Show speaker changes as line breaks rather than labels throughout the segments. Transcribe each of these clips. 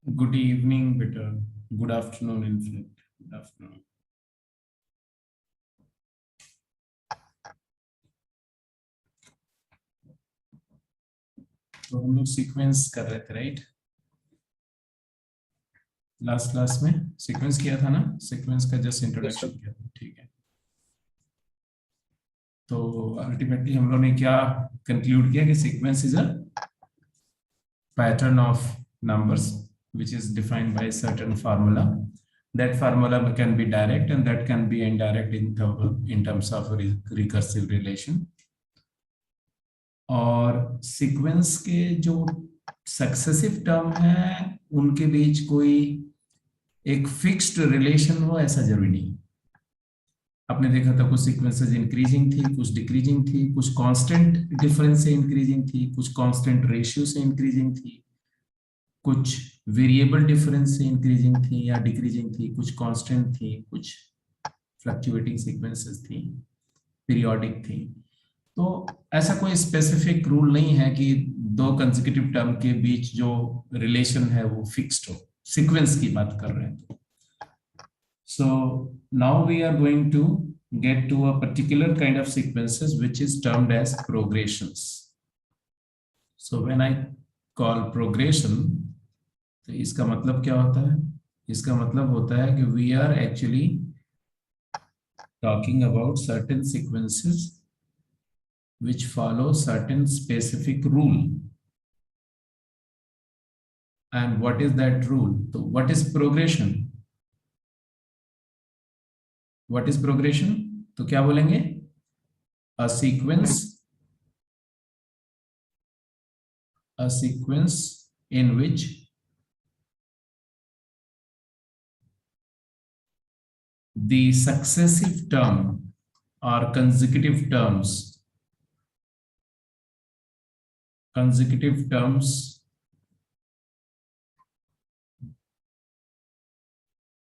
Good evening, better. Good afternoon, in fact. Good afternoon. तो हम लोग सीक्वेंस कर रहे थे, राइट? लास्ट क्लास में सीक्वेंस किया था ना, सीक्वेंस का जस्ट इंट्रोडक्शन किया था, ठीक है। तो अल्टीमेटली हम लोग ने क्या कंक्लूड किया कि sequence is a pattern of numbers which is defined by a certain formula. That formula can be direct and that can be indirect in terms of recursive relation. और सीक्वेंस के जो successive term है उनके बीच कोई एक fixed relation हो ऐसा जरूरी नहीं। आपने देखा था कुछ सीक्वेंसेस इंक्रीजिंग थी, कुछ डिक्रीजिंग थी, कुछ कांस्टेंट डिफरेंस से इंक्रीजिंग थी, कुछ कांस्टेंट रेशियो से इंक्रीजिंग थी, कुछ वेरिएबल डिफरेंस से इंक्रीजिंग थी या डिक्रीजिंग थी, कुछ कांस्टेंट थी, कुछ फ्लक्चुएटिंग सीक्वेंसेस थी, पीरियोडिक थी। तो ऐसा कोई स्पेसिफिक रूल नहीं है कि दो कंसेक्यूटिव टर्म के बीच जो रिलेशन है वो फिक्स्ड हो। सीक्वेंस की बात कर रहे हैं तो so now we are going to get to a particular kind of sequences which is termed as progressions. So when I call progression, तो इसका मतलब क्या होता है? इसका मतलब होता है कि we are actually talking about certain sequences which follow certain specific rule. And what is that rule? So what is progression? What is progression? तो क्या बोलेंगे? A sequence in which the successive term or consecutive terms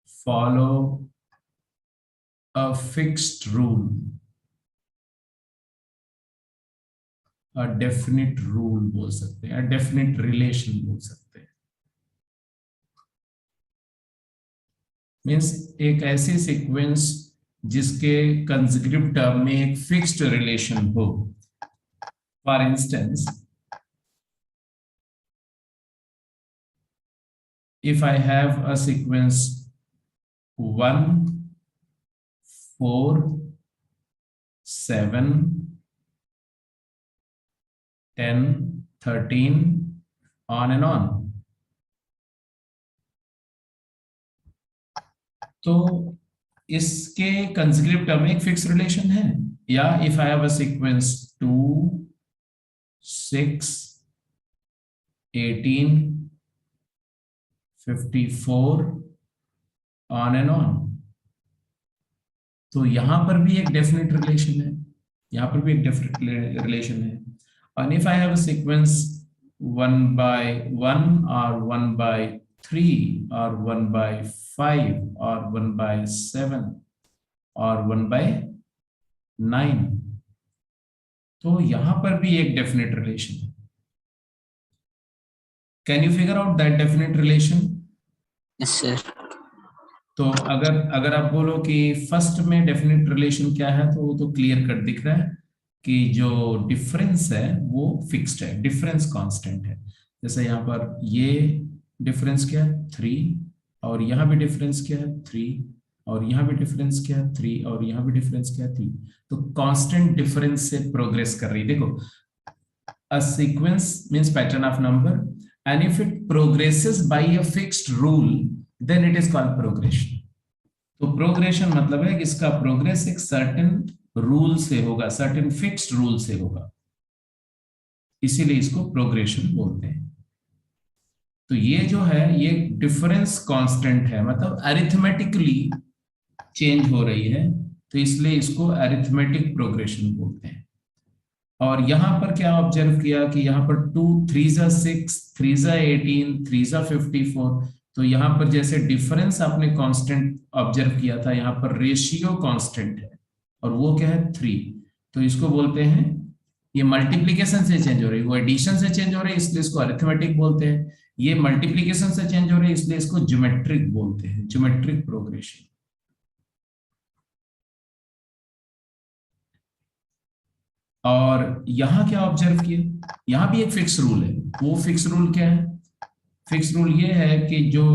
follow a fixed rule, a definite rule बोल सकते हैं, a definite relation बोल सकते हैं। Means एक ऐसी सीक्वेंस जिसके कंसेक्यूटिव टर्म में एक फिक्स्ड रिलेशन हो। For instance, if I have a sequence 1, 4, 7, 10, 13 on and on, तो इसके कंसेक्यूटिव टर्म में एक फिक्स रिलेशन है। या if I have a sequence 2, 6, 18, 54 on and on, तो यहां पर भी एक डेफिनेट रिलेशन है, यहां पर भी एक डेफिनेट रिलेशन है। और if I have a sequence 1 by 1 or 1 by 3 or 1 by 5 or 1 by 7 or 1 by 9, तो यहां पर भी एक डेफिनेट रिलेशन है। Can you figure out that definite relation?
Yes sir.
तो अगर आप बोलो कि फर्स्ट में डेफिनेट रिलेशन क्या है, तो वो तो क्लियर कट दिख रहा है कि जो डिफरेंस है वो फिक्स्ड है, डिफरेंस कांस्टेंट है। जैसे यहाँ पर ये डिफरेंस क्या है 3, और यहाँ भी डिफरेंस क्या है 3, और यहाँ भी डिफरेंस क्या है 3, और यहाँ भी डिफरेंस क्या है 3। तो कांस्टेंट डिफरेंस से प्रोग्रेस कर रही है। देखो, a sequence means pattern of number, and if it progresses by a fixed rule, then it is called progression. तो प्रोग्रेशन मतलब है कि इसका प्रोग्रेस एक सर्टेन रूल से होगा, सर्टेन फिक्स्ड रूल से होगा, इसीलिए इसको प्रोग्रेशन बोलते हैं। तो ये जो है ये डिफरेंस कांस्टेंट है, मतलब अरिथमेटिकली चेंज हो रही है, तो इसलिए इसको अरिथमेटिक प्रोग्रेशन बोलते हैं। और यहां पर क्या ऑब्जर्व किया कि यहाँ पर 2 3 6 3 18 3 54, तो यहाँ पर जैसे डिफरेंस आपने कांस्टेंट ऑब्जर्व किया था, यहाँ पर रेशियो कांस्टेंट है, और वो क्या है 3। तो इसको बोलते हैं, ये मल्टीप्लिकेशन से चेंज हो रही है, वो एडिशन से चेंज हो रही है, इसलिए इसको अरिथमेटिक बोलते हैं। ये मल्टीप्लीकेशन से चेंज हो रही है, इसलिए इसको ज्योमेट्रिक बोलते हैं, ज्योमेट्रिक प्रोग्रेशन। और यहां क्या ऑब्जर्व किया, यहां भी एक फिक्स रूल है। वो फिक्स रूल क्या है? फिक्स रूल ये है कि जो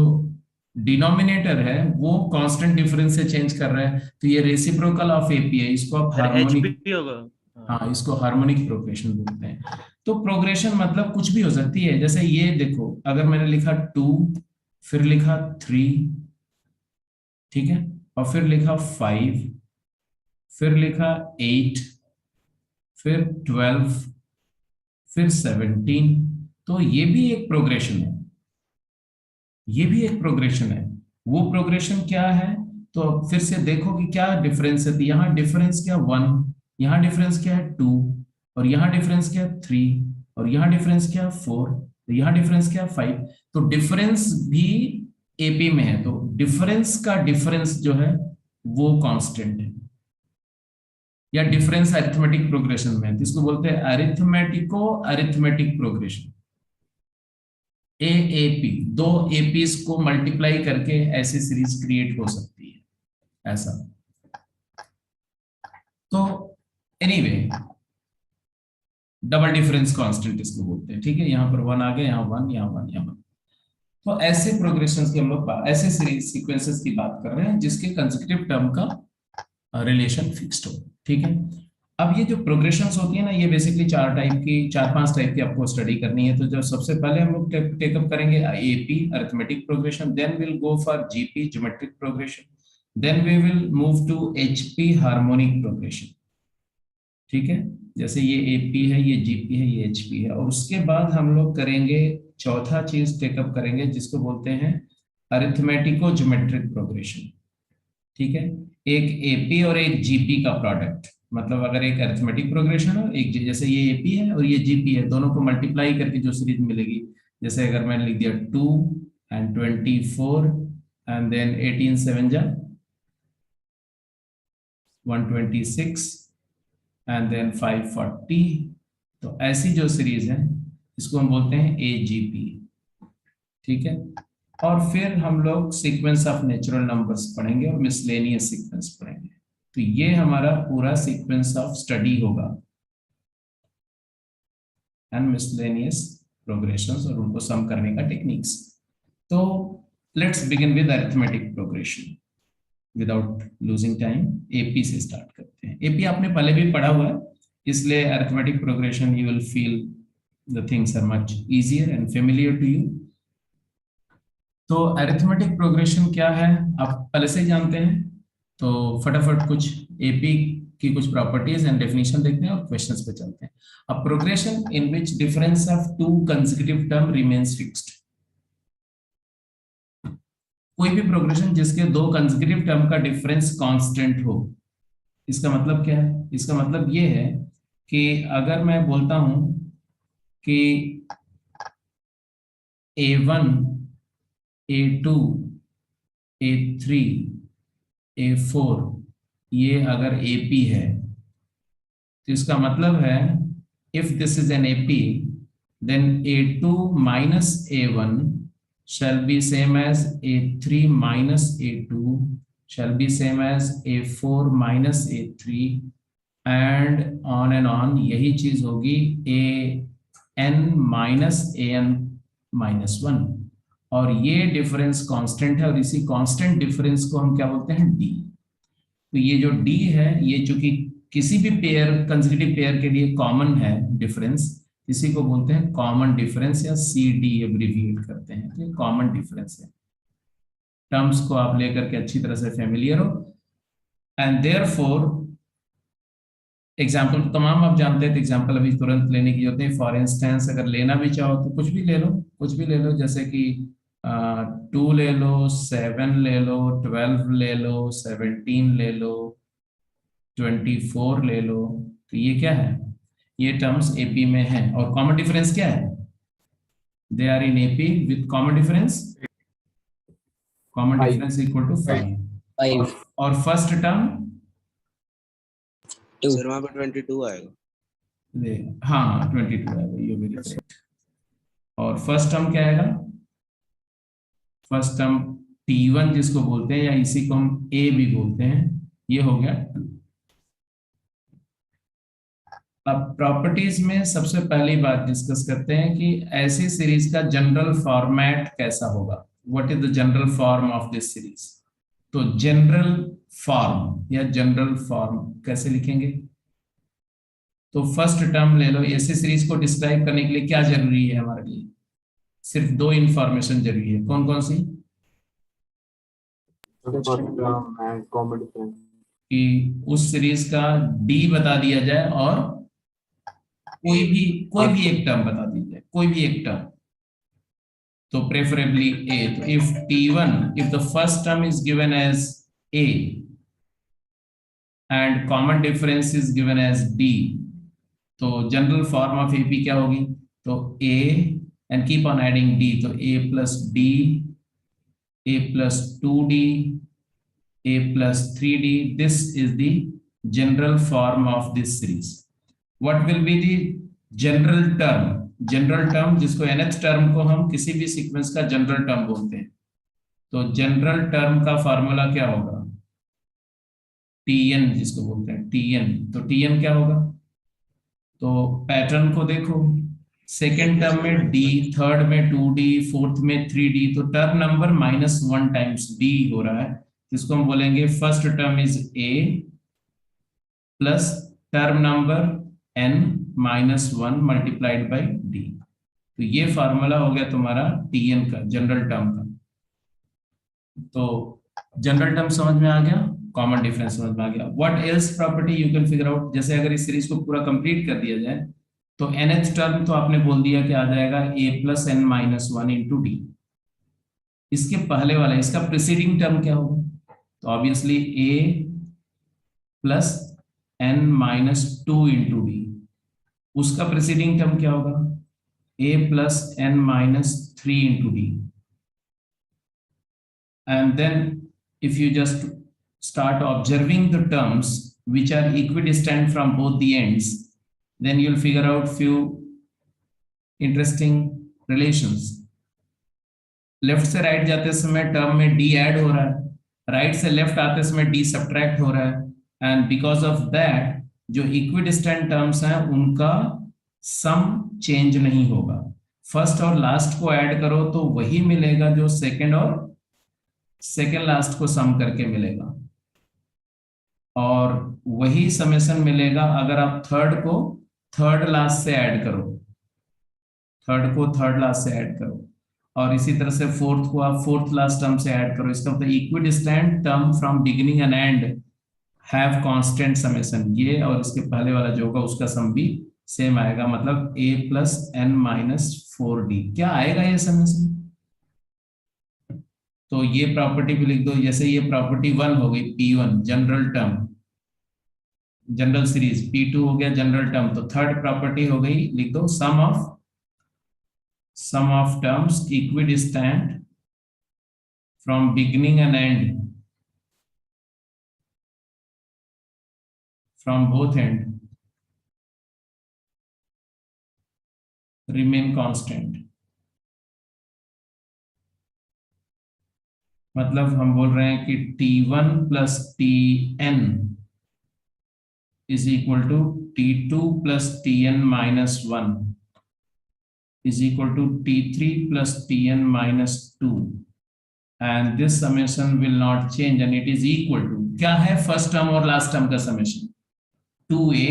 डिनोमिनेटर है वो कांस्टेंट डिफरेंस से चेंज कर रहा है, तो ये रेसिप्रोकल ऑफ एपी है, इसको आप
सर एच
हार्मोनिक,
भी होगा।
हाँ इसको हार्मोनिक प्रोग्रेशन बोलते हैं। तो प्रोग्रेशन मतलब कुछ भी हो सकती है, जैसे ये देखो, अगर मैंने लिखा 2, फिर लिखा 3, ठीक है, और फिर लिखा 5, फिर लिखा 8, फिर 12, फिर 17, तो ये भी एक प्रोग्रेशन है, ये भी एक प्रोग्रेशन है। वो प्रोग्रेशन क्या है? तो अब फिर से देखो कि क्या डिफरेंस है, तो यहाँ डिफरेंस क्या 1, यहाँ डिफरेंस क्या है 2, और यहाँ डिफरेंस क्या 3, और यहाँ डिफरेंस क्या 4, तो यहाँ डिफरेंस क्या 5। तो डिफरेंस भी एपी में है, तो डिफरेंस का डिफरेंस जो है वो कांस्टेंट है, या डिफरेंस अरिथमेटिक प्रोग्रेशन में है, जिसको बोलते हैं अरिथमेटिको अरिथमेटिक प्रोग्रेशन। एएपी, दो एपीज को मल्टीप्लाई करके ऐसी सीरीज क्रिएट हो सकती है, ऐसा। तो एनीवे, डबल डिफरेंस कांस्टेंट इसको बोलते हैं, ठीक है। यहाँ पर 1 आ गया, यहाँ 1, यहाँ 1, यहाँ 1। तो ऐसे प्रोग्रेशंस की हम लोग ऐसे सीरीज सीक्वेंसेस की बात कर रहे हैं जिसके कंसेक्यूटिव टर्म का रिलेशन फिक्स्ड हो, ठीक है। अब ये जो प्रोग्रेशंस होती है ना, ये बेसिकली चार पांच टाइप की आपको स्टडी करनी है। तो जो सबसे पहले हम लोग टेकअप करेंगे AP, arithmetic progression, then will go for GP, geometric progression, then we will move to HP, harmonic progression, ठीक है। जैसे ये एपी है, ये जीपी है, ये एचपी है, और उसके बाद हम लोग करेंगे चौथा चीज टेकअप करेंगे जिसको बोलते हैं अरिथमेटिको ज्योमेट्रिक प्रोग्रेशन, ठीक है। एक एपी और एक जीपी का प्रोडक्ट, मतलब अगर एक अरिथमेटिक प्रोग्रेशन हो, एक जैसे ये एपी है और ये जीपी है, दोनों को मल्टीप्लाई करके जो सीरीज मिलेगी, जैसे अगर मैंने लिख दिया 2 एंड 24 एंड देन 18 7 जा 126 एंड देन 540, तो ऐसी जो सीरीज है इसको हम बोलते हैं एजीपी, ठीक है। और फिर हम लोग सीक्वेंस ऑफ नेचुरल नंबर्स पढ़ेंगे और मिसलेनियस सीक्वेंस पढ़ेंगे। तो ये हमारा पूरा सीक्वेंस ऑफ स्टडी होगा, एंड मिसलेनियस प्रोग्रेशंस और उनको सम करने का टेक्निक्स। तो let's begin with arithmetic progression without losing time. AP से स्टार्ट करते हैं। एपी आपने पहले भी पढ़ा हुआ है, इसलिए arithmetic progression you will feel the things are much easier and familiar to you. तो अरिथमेटिक प्रोग्रेशन क्या है आप पहले से ही जानते हैं, तो फटाफट कुछ एपी की कुछ प्रॉपर्टीज एंड डेफिनेशन देखते हैं और क्वेश्चंस पे चलते हैं। A progression in which difference of two consecutive term remains fixed, कोई भी प्रोग्रेशन जिसके दो कंसेक्यूटिव टर्म का डिफरेंस कांस्टेंट हो। इसका मतलब क्या है? इसका मतलब ये है कि अगर मैं बोलता हूं कि A1, A2, A3, A4 ये अगर AP है, तो इसका मतलब है if this is an AP, then A2 minus A1 shall be same as A3 minus A2 shall be same as A4 minus A3 and on यही चीज होगी AN minus AN minus 1। और ये डिफरेंस कांस्टेंट है, और इसी constant difference को हम क्या बोलते हैं? D। तो ये जो D है, ये चूंकि किसी भी पेयर, कंसेक्यूटिव पेयर के लिए कॉमन है डिफरेंस, इसी को बोलते हैं कॉमन डिफरेंस, या CD एब्रीविएट करते हैं। तो ये कॉमन डिफरेंस है। टर्म्स को आप लेकर के अच्छी तरह से फेमिलियर हो, एंड देयरफॉर एग्जाम्पल तमाम आप जानते हैं, तो एग्जाम्पल अभी तुरंत लेने की जरूरत नहीं। फॉर इंस्टेंस अगर लेना भी चाहो तो कुछ भी ले लो, कुछ भी ले लो, जैसे कि 2 ले लो, 7 ले लो, 12 ले लो, 17 ले लो, 24 ले लो। तो ये क्या है? ये टर्म्स एपी में है, और कॉमन डिफरेंस क्या है? They are in AP with common difference, common
5
difference equal to 5।
5
और फर्स्ट टर्म,
2
सर वहां पर 22 आएगा।
हाँ 22 आएगा, ये वेरी करेक्ट। और फर्स्ट टर्म क्या आएगा? फर्स्ट टर्म T1 जिसको बोलते हैं, या इसी को हम A भी बोलते हैं, ये हो गया 2। अब प्रॉपर्टीज में सबसे पहली बात डिस्कस करते हैं कि ऐसी सीरीज का जनरल फॉर्मेट कैसा होगा। What is the general form of this series. तो जनरल फॉर्म या जनरल फॉर्म कैसे लिखेंगे। तो फर्स्ट टर्म ले लो, ऐसी सीरीज को डिस्क्राइब करने के लिए क्या जरूरी है हमारे लिए, सिर्फ दो इंफॉर्मेशन जरूरी है। कौन कौन सी।
कॉमन डिफरेंस
कि उस सीरीज का डी बता दिया जाए और कोई भी एक टर्म बता दी जाए, कोई भी एक टर्म। तो प्रेफरेबली ए। तो if T1, if the first term is given as A and common difference is given as D, तो जनरल फॉर्म ऑफ AP क्या होगी। तो A and keep on adding D, तो A plus D, A plus 2D, A plus 3D. This is the general form of this series. What will be the general term. General term जिसको nth term को हम किसी भी sequence का general term बोलते हैं। तो जनरल टर्म का फॉर्मूला क्या होगा। Tn जिसको बोलते हैं Tn। तो Tn क्या होगा। तो पैटर्न को देखो, सेकेंड टर्म में D, थर्ड में 2D, फोर्थ में 3D, तो टर्म नंबर -1 टाइम्स D हो रहा है, जिसको हम बोलेंगे first term is A plus term number n -1 multiplied by D। तो ये फार्मूला हो गया तुम्हारा Tn का, जनरल टर्म का। तो जनरल टर्म समझ में आ गया, कॉमन डिफरेंस समझ में आ गया। What else property you can figure out. जैसे अगर इस सीरीज को पूरा कंप्लीट कर दिया जाए तो nth टर्म तो आपने बोल दिया कि आ जाएगा A plus n -1 into D. इसके पहले वाला, इसका प्रीसीडिंग टर्म क्या होगा। तो obviously A plus n -2 into D. उसका प्रीसीडिंग टर्म क्या होगा। A plus n -3 into D. And then if you just start observing the terms which are equidistant from both the ends, then you'll figure out few interesting relations. Left से right जाते समय term में D add हो रहा है, right से left आते समय डी सब्ट्रैक्ट हो रहा है, एंड बिकॉज ऑफ दैट जो इक्विडिस्टेंट टर्म्स हैं उनका सम चेंज नहीं होगा। फर्स्ट और लास्ट को ऐड करो तो वही मिलेगा जो सेकंड और सेकेंड लास्ट को सम करके मिलेगा, और वही समेशन मिलेगा अगर आप थर्ड को थर्ड लास्ट से ऐड करो, थर्ड को थर्ड लास्ट से ऐड करो, और इसी तरह से फोर्थ को आप फोर्थ लास्ट टर्म से ऐड करो। इसका मतलब equidistant term from beginning and and have constant summation. ये और इसके पहले वाला जो होगा उसका सम भी सेम आएगा, मतलब A प्लस n -4D क्या आएगा ये समेशन। तो ये प्रॉपर्टी भी लिख दो। जैसे ये प्रॉपर्टी 1 हो गई P1 general term, general series. P2 हो गया जनरल टर्म। तो थर्ड प्रॉपर्टी हो गई, लिख दो sum of terms equidistant from beginning and end, from both end remain constant। मतलब हम बोल रहे हैं कि T1 plus Tn is equal to T2 plus Tn minus 1 is equal to T3 plus Tn minus 2, and this summation will not change and it is equal to क्या है first term और last term का summation 2A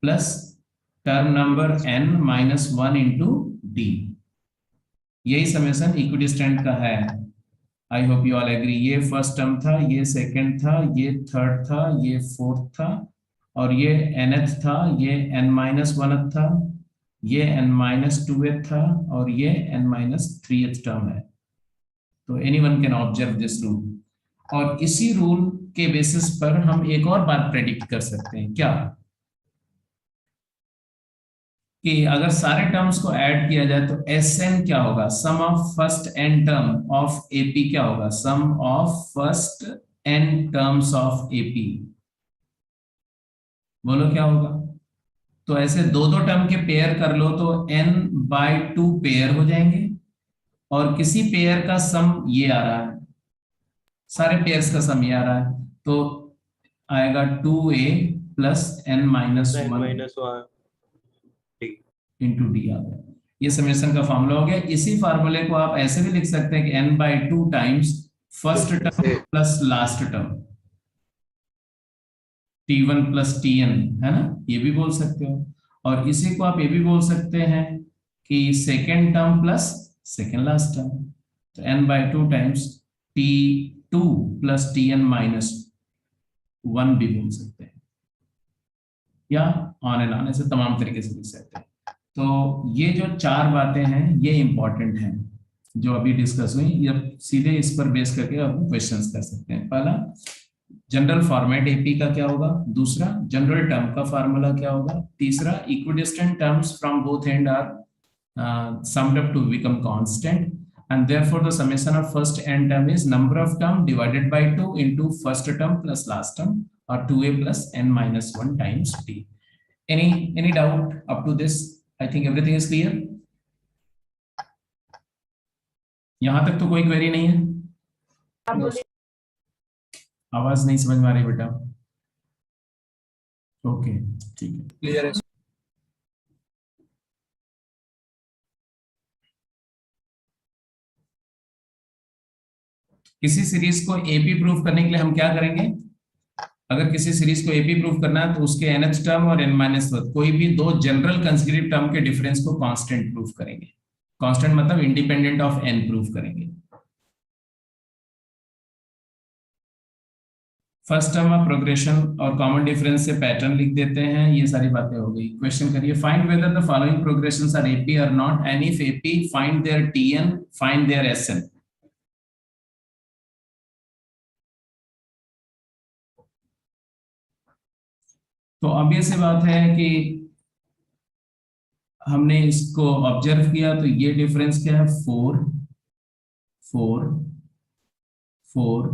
plus term number n -1 into D. यही summation equidistant का है। I hope you all agree. ये first term था, ये सेकंड था, ये थर्ड था, ये फोर्थ था, और ये nth था, ये n -1 था, ये n -2 था, और ये n -3 टर्म है। तो anyone can observe this rule, और इसी रूल के बेसिस पर हम एक और बात प्रेडिक्ट कर सकते हैं। क्या कि अगर सारे टर्म्स को ऐड किया जाए तो Sn क्या होगा, sum of first n term of AP क्या होगा, sum of first n terms of AP। बोलो क्या होगा। तो ऐसे दो दो टर्म के पेयर कर लो तो n/2 पेयर हो जाएंगे, और किसी पेयर का सम ये आ रहा है, सारे पेयर्स का सम ये आ रहा है, तो आएगा 2a plus n minus
n
one
minus 1 d।
Into D आ गया। ये समेशन का फॉर्मूला हो गया। इसी फार्मूले को आप ऐसे भी लिख सकते हैं कि n/2 times first term plus last term, t1 plus tn, है ना, ये भी बोल सकते हो। और इसी को आप ये भी बोल सकते हैं कि second term plus second last term, तो n/2 times t2 plus tn minus 1 भी बोल सकते हैं, या ऑन एंड ऑन, ऐसे तमाम तरीके से लिख सकते हैं। तो ये जो चार बातें हैं ये इंपॉर्टेंट हैं जो अभी डिस्कस हुई, ये सीधे इस पर बेस करके आप क्वेश्चंस कर सकते हैं। पहला, जनरल फॉर्मेट एपी का क्या होगा, दूसरा जनरल टर्म का फार्मूला क्या होगा, तीसरा equidistant terms from both end are summed up to become constant, and therefore the summation of first n term is number of term divided by 2 into first term plus last term, or 2a plus n minus 1 times t. Any doubt up to this? I think everything is clear. यहां तक तो कोई query नहीं है? आवाज नहीं समझ में आ रही बेटा? ओके, ठीक है,
क्लियर है।
किसी सीरीज को एपी प्रूफ करने के लिए हम क्या करेंगे? अगर किसी सीरीज को एपी प्रूफ करना है तो उसके nth टर्म और n माइनस कोई भी दो जनरल कंसेक्यूटिव टर्म के डिफरेंस को कांस्टेंट प्रूफ करेंगे। कांस्टेंट मतलब इंडिपेंडेंट ऑफ n प्रूफ करेंगे। फर्स्ट टर्म ऑफ प्रोग्रेशन और कॉमन डिफरेंस से पैटर्न लिख देते हैं। ये सारी बातें हो गई। क्वेश्चन करिए, find whether the following progressions are AP और not, and if AP find their TN, find their SN. तो ऑब्वियस बात है कि हमने इसको ऑब्जर्व किया तो ये डिफरेंस क्या है, 4 4 4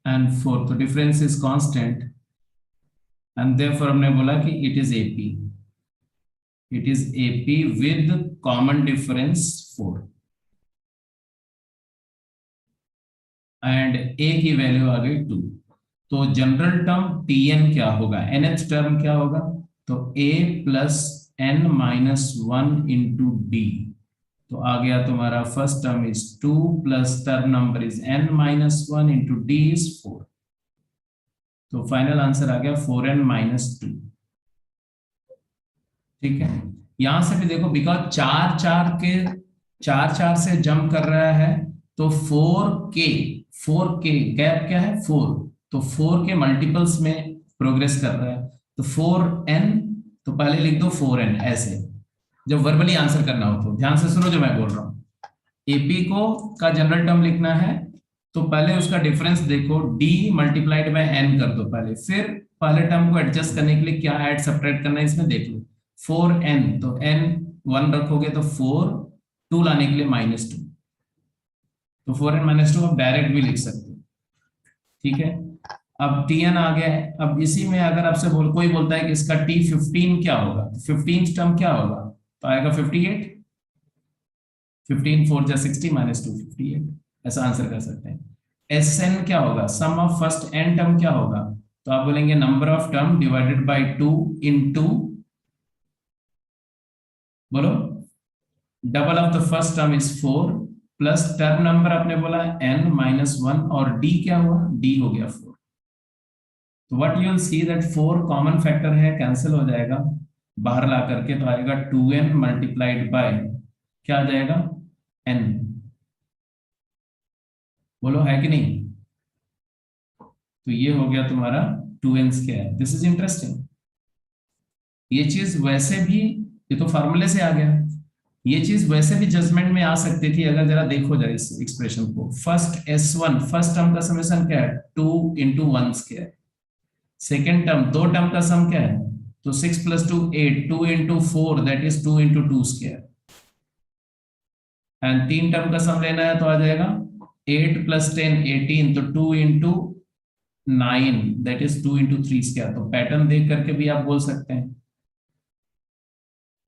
एंड 4, तो difference is constant, and therefore हमने बोला कि it is AP with common difference 4, and A की वैल्यू आ गई 2। तो जनरल टर्म tn क्या होगा, nth टर्म क्या होगा, तो a plus n minus 1 into D, तो आ गया तुम्हारा first term is 2 plus term number is n minus 1 into D is 4, तो फाइनल आंसर आ गया 4n माइनस 2। ठीक है, यहां से भी देखो, बिकॉज 4 4 से जंप कर रहा है, तो 4k गैप क्या है 4, तो 4 के मल्टीपल्स में प्रोग्रेस कर रहा है, तो 4n, तो पहले लिख दो 4n ऐसे, जब वर्बली आंसर करना हो तो ध्यान से सुनो जो मैं बोल रहा हूं। एपी को का जनरल टर्म लिखना है तो पहले उसका डिफरेंस देखो, d मल्टीप्लाइड बाय n कर दो पहले, फिर पहले टर्म को एडजस्ट करने के लिए क्या ऐड सब्ट्रैक्ट करना है इसमें देख लो, 4n, तो n 1 रखोगे तो 4, 2 लाने के लिए -2, तो 4n माइनस 2 आप डायरेक्ट भी लिख सकते हो। ठीक है, अब tn आ गया है। अब इसी में अगर आपसे कोई बोलता है कि इसका t15 क्या होगा, तो 15 टर्म क्या होगा, तो आएगा 58, 15 4 जा 60 माइनस 2 58, ऐसा आंसर कर सकते हैं। Sn क्या होगा, sum of first n term क्या होगा, तो आप बोलेंगे number of term divided by 2 into, बोलो, double of the first term is 4 plus term number आपने बोला n माइनस 1, और d क्या हुआ, d हो गया 4। तो what you will see that 4 common factor है, कैंसिल हो जाएगा बाहर ला करके, तो आएगा 2n मल्टीप्लाइड बाय क्या आ जाएगा n, बोलो है कि नहीं, तो ये हो गया तुम्हारा 2n square. This is interesting. ये चीज वैसे भी, ये तो फार्मूले से आ गया, ये चीज वैसे भी जजमेंट में आ सकती थी, अगर जरा देखो जरा इस एक्सप्रेशन को। फर्स्ट S1 फर्स्ट टर्म का समेशन क्या है, 2 इंटू 1 स्क्वायर, सेकेंड टर्म दो टर्म का सम क्या है, तो 6 plus 2 8, 2 into 4 that is 2 into 2 square, and तीन टर्म का सम लेना है तो आ जाएगा 8 प्लस 10 18, तो 2 into 9 that is 2 into 3 square. तो पैटर्न देख करके भी आप बोल सकते हैं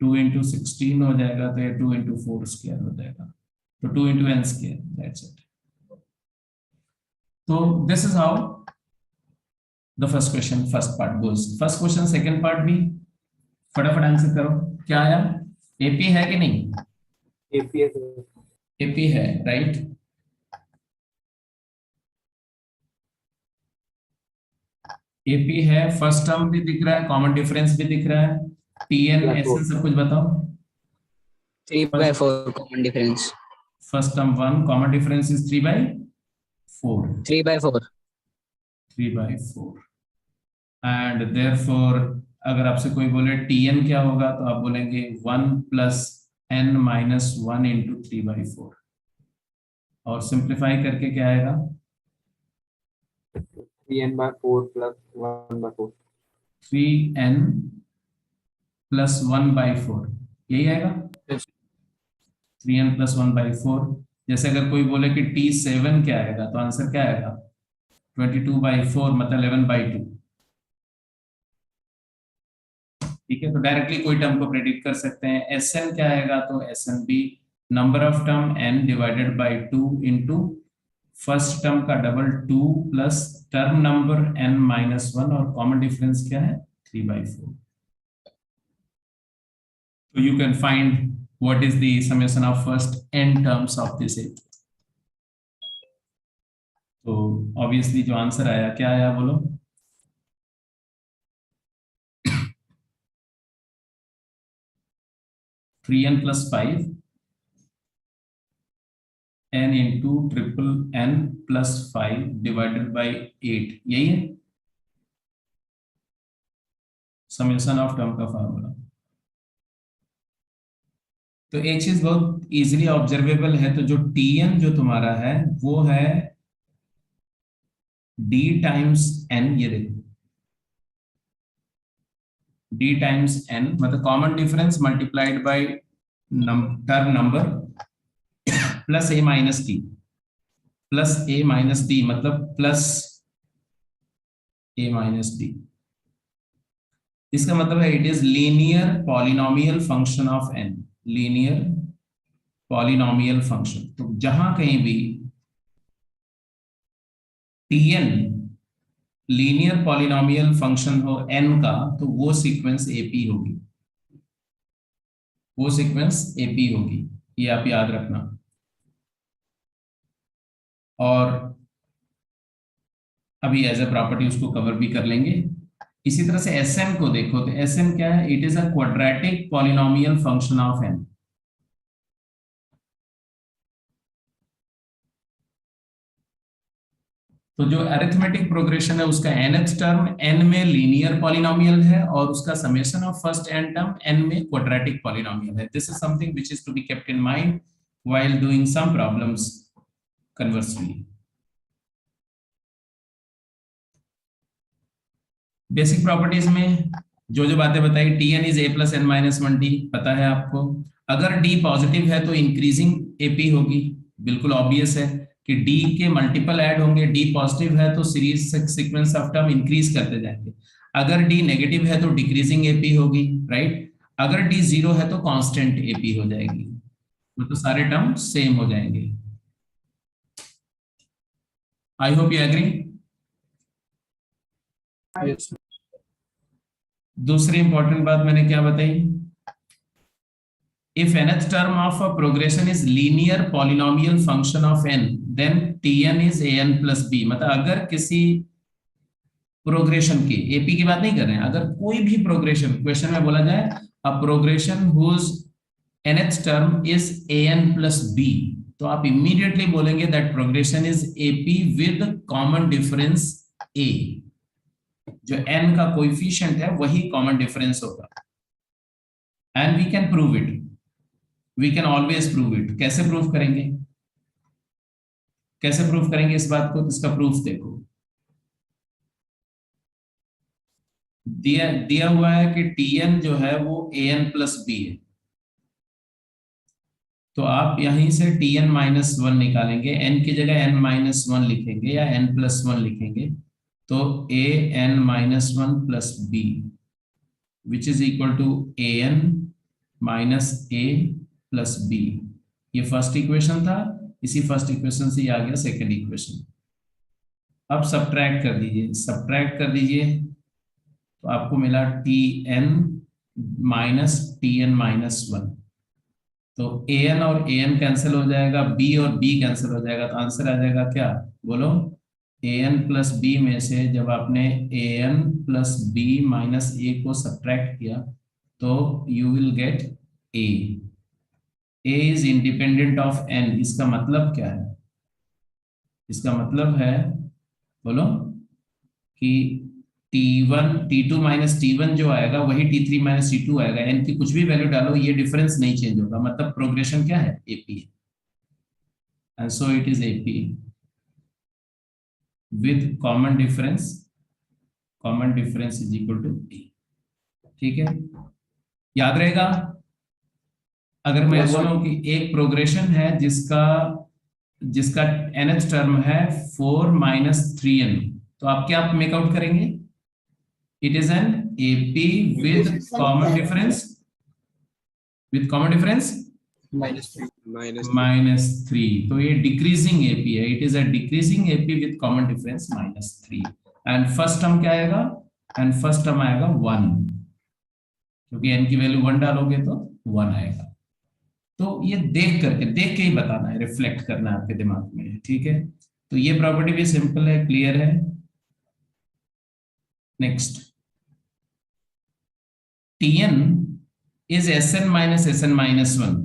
2 इंटू 16 हो जाएगा, तो ये 2 इंटू 4 स्क्वायर हो जाएगा। तो 2 into n square, that's it. So this is how the first question, first part goes. First question, second part भी फटाफट आंसर करो। क्या आया? एपी है कि नहीं?
APS
एपी है, राइट? एपी है, फर्स्ट टर्म भी दिख रहा है, कॉमन डिफरेंस भी दिख रहा है, टीएन एसएन सब कुछ बताओ।
3/4 common difference.
First term 1, common difference is 3/4।
3/4.
3/4 and therefore अगर आपसे कोई बोले टीएन क्या होगा तो आप बोलेंगे 1 + n - 1 × 3/4 और सिंप्लीफाई करके क्या आएगा?
3n/4 + 1/4
3n + 1/4 यही आएगा। 3n + 1/4। जैसे अगर कोई बोले कि t7 क्या आएगा तो आंसर क्या आएगा? 22/4 मतलब 11/2। ठीक है, तो डायरेक्टली कोई टर्म को प्रेडिक्ट कर सकते हैं। एसएन क्या आएगा? तो एसएन भी number of term n divided by 2 into first term का double 2 plus term number n - 1 और कॉमन डिफरेंस क्या है? 3/4। तो you can find what is the summation of first n terms of this AP. तो obviously जो answer आया क्या आया बोलो? Three n + 5 n into triple n + 5 divided by 8, यही है समेशन ऑफ टर्म का फार्मूला। तो एक चीज बहुत इजीली ऑब्जर्वेबल है, तो जो tn जो तुम्हारा है वो है d टाइम्स n, ये देखो d टाइम्स n मतलब common difference multiplied by term number plus a - t plus a - d मतलब प्लस a - d। इसका मतलब है it is linear polynomial function of n, linear polynomial function. तो जहां कहीं भी tn लीनियर पॉलिनोमियल फंक्शन हो n का तो वो सीक्वेंस एपी होगी, वो सीक्वेंस एपी होगी, ये आप याद रखना। और अभी एज ए प्रॉपर्टी उसको कवर भी कर लेंगे। इसी तरह से Sn को देखो तो Sn क्या है? It is a quadratic polynomial function of n। तो जो अरिथमेटिक प्रोग्रेशन है उसका nth टर्म n में लीनियर पॉलिनोमियल है और उसका summation of first n term n में क्वाड्रेटिक पॉलिनोमियल है। This is something which is to be kept in mind while doing some problems conversely. Basic properties में जो जो बातें बताई, tn is a + n - 1 d पता है आपको। अगर d पॉजिटिव है तो इंक्रीजिंग एपी होगी, बिल्कुल ऑब्वियस है कि d के मल्टीपल ऐड होंगे, d पॉजिटिव है तो series sequence of term increase करते जाएंगे। अगर d नेगेटिव है तो डिक्रीजिंग एपी होगी, राइट। अगर d 0 है तो कांस्टेंट एपी हो जाएगी, मतलब सारे टर्म सेम हो जाएंगे। I hope you agree.
Yes.
दूसरी इंपॉर्टेंट बात मैंने क्या बताई? If nth term of a progression is linear polynomial function of n, then Tn is an plus b। मतलब अगर किसी प्रोग्रेशन की, एपी की बात नहीं कर रहे हैं, अगर कोई भी प्रोग्रेशन क्वेश्चन में बोला जाए अ progression whose nth term is an plus b, तो आप इमीडिएटली बोलेंगे that progression is AP with common difference a। जो n का कोएफिशिएंट है वही कॉमन डिफरेंस होगा। And we can prove it, we can always prove it. कैसे prove करेंगे? कैसे प्रूव करेंगे इस बात को? इसका प्रूफ देखो, दिया हुआ है कि tn जो है वो an plus b है, तो आप यहीं से tn - 1 निकालेंगे, n की जगह n - 1 लिखेंगे या n + 1 लिखेंगे, तो an - 1 plus b which is equal to an - a plus b। ये फर्स्ट इक्वेशन था, इसी फर्स्ट इक्वेशन से ये आ गया सेकंड इक्वेशन। अब सब्ट्रैक्ट कर दीजिए, सब्ट्रैक्ट कर दीजिए तो आपको मिला T N minus T N minus one. तो ए एन और ए एन कैंसिल हो जाएगा, बी और बी कैंसिल हो जाएगा, तो आंसर आ जाएगा क्या, बोलो। ए एन प्लस बी में से जब आपने A N plus B minus A को सब्ट्रैक्ट किया तो you will get A. A is independent of N, इसका मतलब क्या है, इसका मतलब है, बोलो, कि T1 T2 माइनस T1 जो आएगा वही T3 माइनस T2 आएगा। एन की कुछ भी वैल्यू डालो, ये डिफरेंस नहीं चेंज होगा, मतलब प्रोग्रेशन क्या है, AP, and so it is AP with common difference, common difference is equal to A. ठीक है, याद रहेगा। अगर मैं बोलूं कि एक प्रोग्रेशन है जिसका जिसका nth टर्म है 4 माइनस 3n, तो आप क्या मेकआउट करेंगे, it is an AP with common difference, with common difference
-3
minus 3। तो ये डिक्रीजिंग एपी है, it is a decreasing AP with common difference -3। And first term क्या आएगा, एंड फर्स्ट टर्म आएगा 1, क्योंकि n की वैल्यू 1 डालोगे तो 1 आएगा। तो ये देख के ही बताना है, रिफ्लेक्ट करना है आपके दिमाग में, ठीक है। तो ये प्रॉपर्टी भी सिंपल है, क्लियर है। Next, Tn is Sn minus Sn minus 1,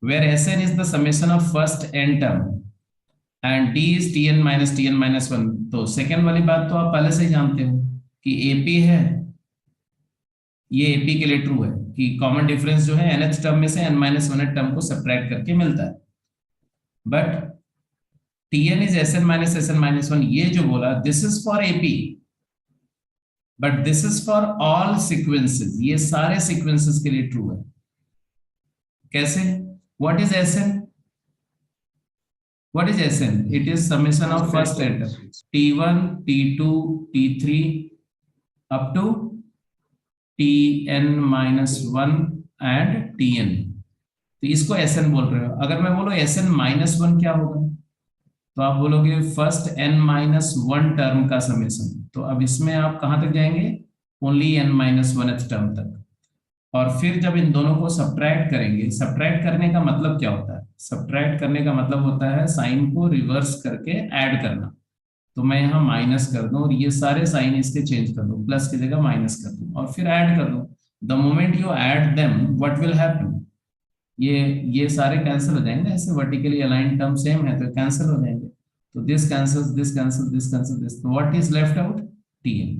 where Sn is the summation of first n term and D is Tn minus Tn minus 1। तो सेकेंड वाली बात तो आप पहले से ही जानते हो कि AP है, ये AP के लिए ट्रू है कि कॉमन डिफरेंस जो है nth टर्म में से n माइनस वन टर्म को सब्ट्रैक्ट करके मिलता है। But Tn is Sn minus Sn minus 1, ये जो बोला, this is for AP, but this is for all sequences, ये सारे सीक्वेंसेस के लिए ट्रू है। कैसे, what is Sn, what is Sn, it is summation of first letter T1 T2 T3 up to Tn minus 1 and Tn। तो इसको Sn बोल रहे हो। अगर मैं बोलो Sn माइनस 1 क्या होगा, तो आप बोलोगे फर्स्ट n माइनस 1 टर्म का समेशन। तो अब इसमें आप कहां तक जाएंगे, only n minus 1th term तक। और फिर जब इन दोनों को सब्ट्रैक्ट करेंगे, सब्ट्रैक्ट करने का मतलब क्या होता है, सब्ट्रैक्ट करने का मतलब होता है साइन को रिवर्स करके ऐड करना। तो मैं यहाँ माइनस कर दूं और ये सारे साइन इसके चेंज कर दूं, प्लस की जगह माइनस कर दूं और फिर ऐड कर दूं। The moment you add them what will happen, ये सारे कैंसिल हो जाएंगे, ऐसे वर्टिकली अलाइन टर्म सेम है तो कैंसिल हो जाएंगे। तो this cancels, this cancel, this cancel, this, तो what is left out, Tn।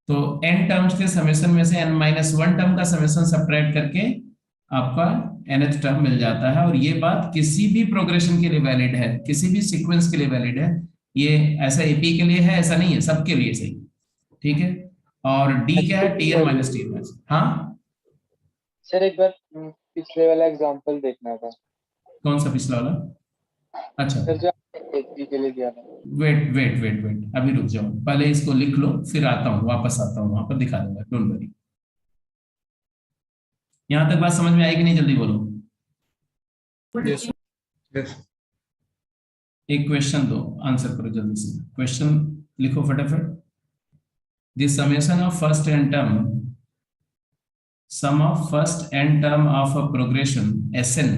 तो n टर्म्स के समेशन में से n माइनस 1 टर्म का समेशन सब्ट्रैक्ट करके आपका nth टर्म मिल जाता है। और ये बात किसी भी प्रोग्रेशन के लिए वैलिड है, किसी भी सीक्वेंस के लिए वैलिड है। ये ऐसा एपी के लिए है ऐसा नहीं है, सबके लिए सही, ठीक है। और डी क्या है, Tn माइनस Tn माइनस, हाँ
सर एक बार पिछले वाला एग्जांपल देखना था
कौन सा पिछला वाला, अच्छा
सर, जो एपी के लिए दिया था।
वेट वेट वेट वेट, अभी रुक जाओ, पहले इसको लिख लो, फिर आता हूँ, वापस आता हूँ, वहां पर दिखा दूंगा, डोंट वरी। यहां तक बात समझ में आई कि नहीं, जल्दी बोलो। एक क्वेश्चन दो, आंसर करो जल्दी से, क्वेश्चन लिखो फटाफट। The summation of first N term, sum of first n term of a progression Sn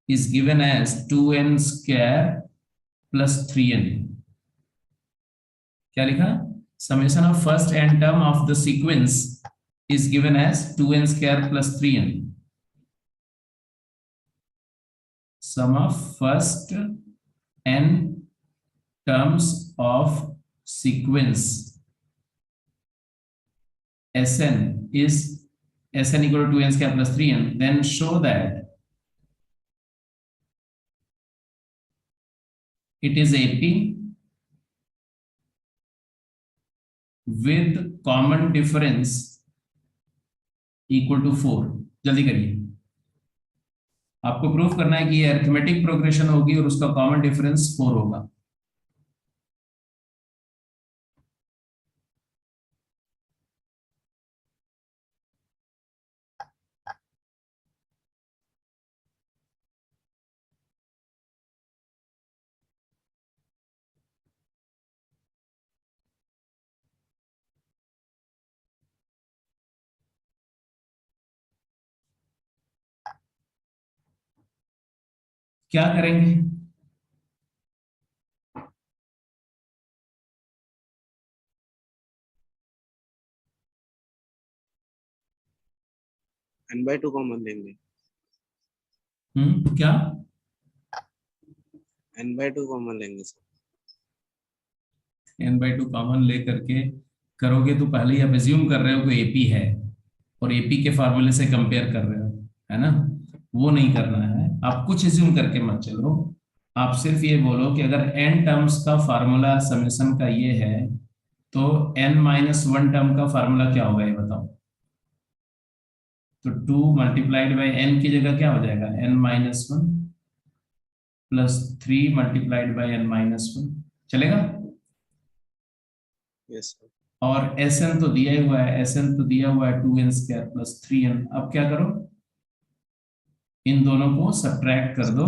is given as 2n square plus 3n। क्या लिखा, summation of first n term of the sequence is given as 2n square plus 3n। sum of first n terms of sequence Sn is Sn equal to 2n square plus 3n, then show that it is AP with common difference equal to 4। जल्दी करिए, आपको proof करना है कि ये arithmetic progression होगी और उसका कॉमन डिफरेंस 4 होगा। क्या करेंगे?
n/2 कॉमन लेंगे।
क्या?
n/2 कॉमन लेंगे सर।
n/2 कॉमन लेकर के करोगे तो पहले ही आप एज्यूम कर रहे हो कि एपी है और एपी के फार्मूले से कंपेयर कर रहे हो, है ना? वो नहीं करना है, आप कुछ एज्यूम करके मत चलो। आप सिर्फ ये बोलो कि अगर n टर्म्स का फार्मूला समेशन का ये है तो n-1 टर्म का फार्मूला क्या होगा ये बताओ। तो 2 मल्टीप्लाइड बाई n की जगह क्या हो जाएगा? n-1 plus 3 multiplied by n-1 चलेगा?
Yes sir.
और Sn तो दिया ही हुआ है, Sn तो दिया हुआ है 2n स्क्वायर प्लस 3n। अब क्या करो, इन दोनों को सब्ट्रैक्ट कर दो।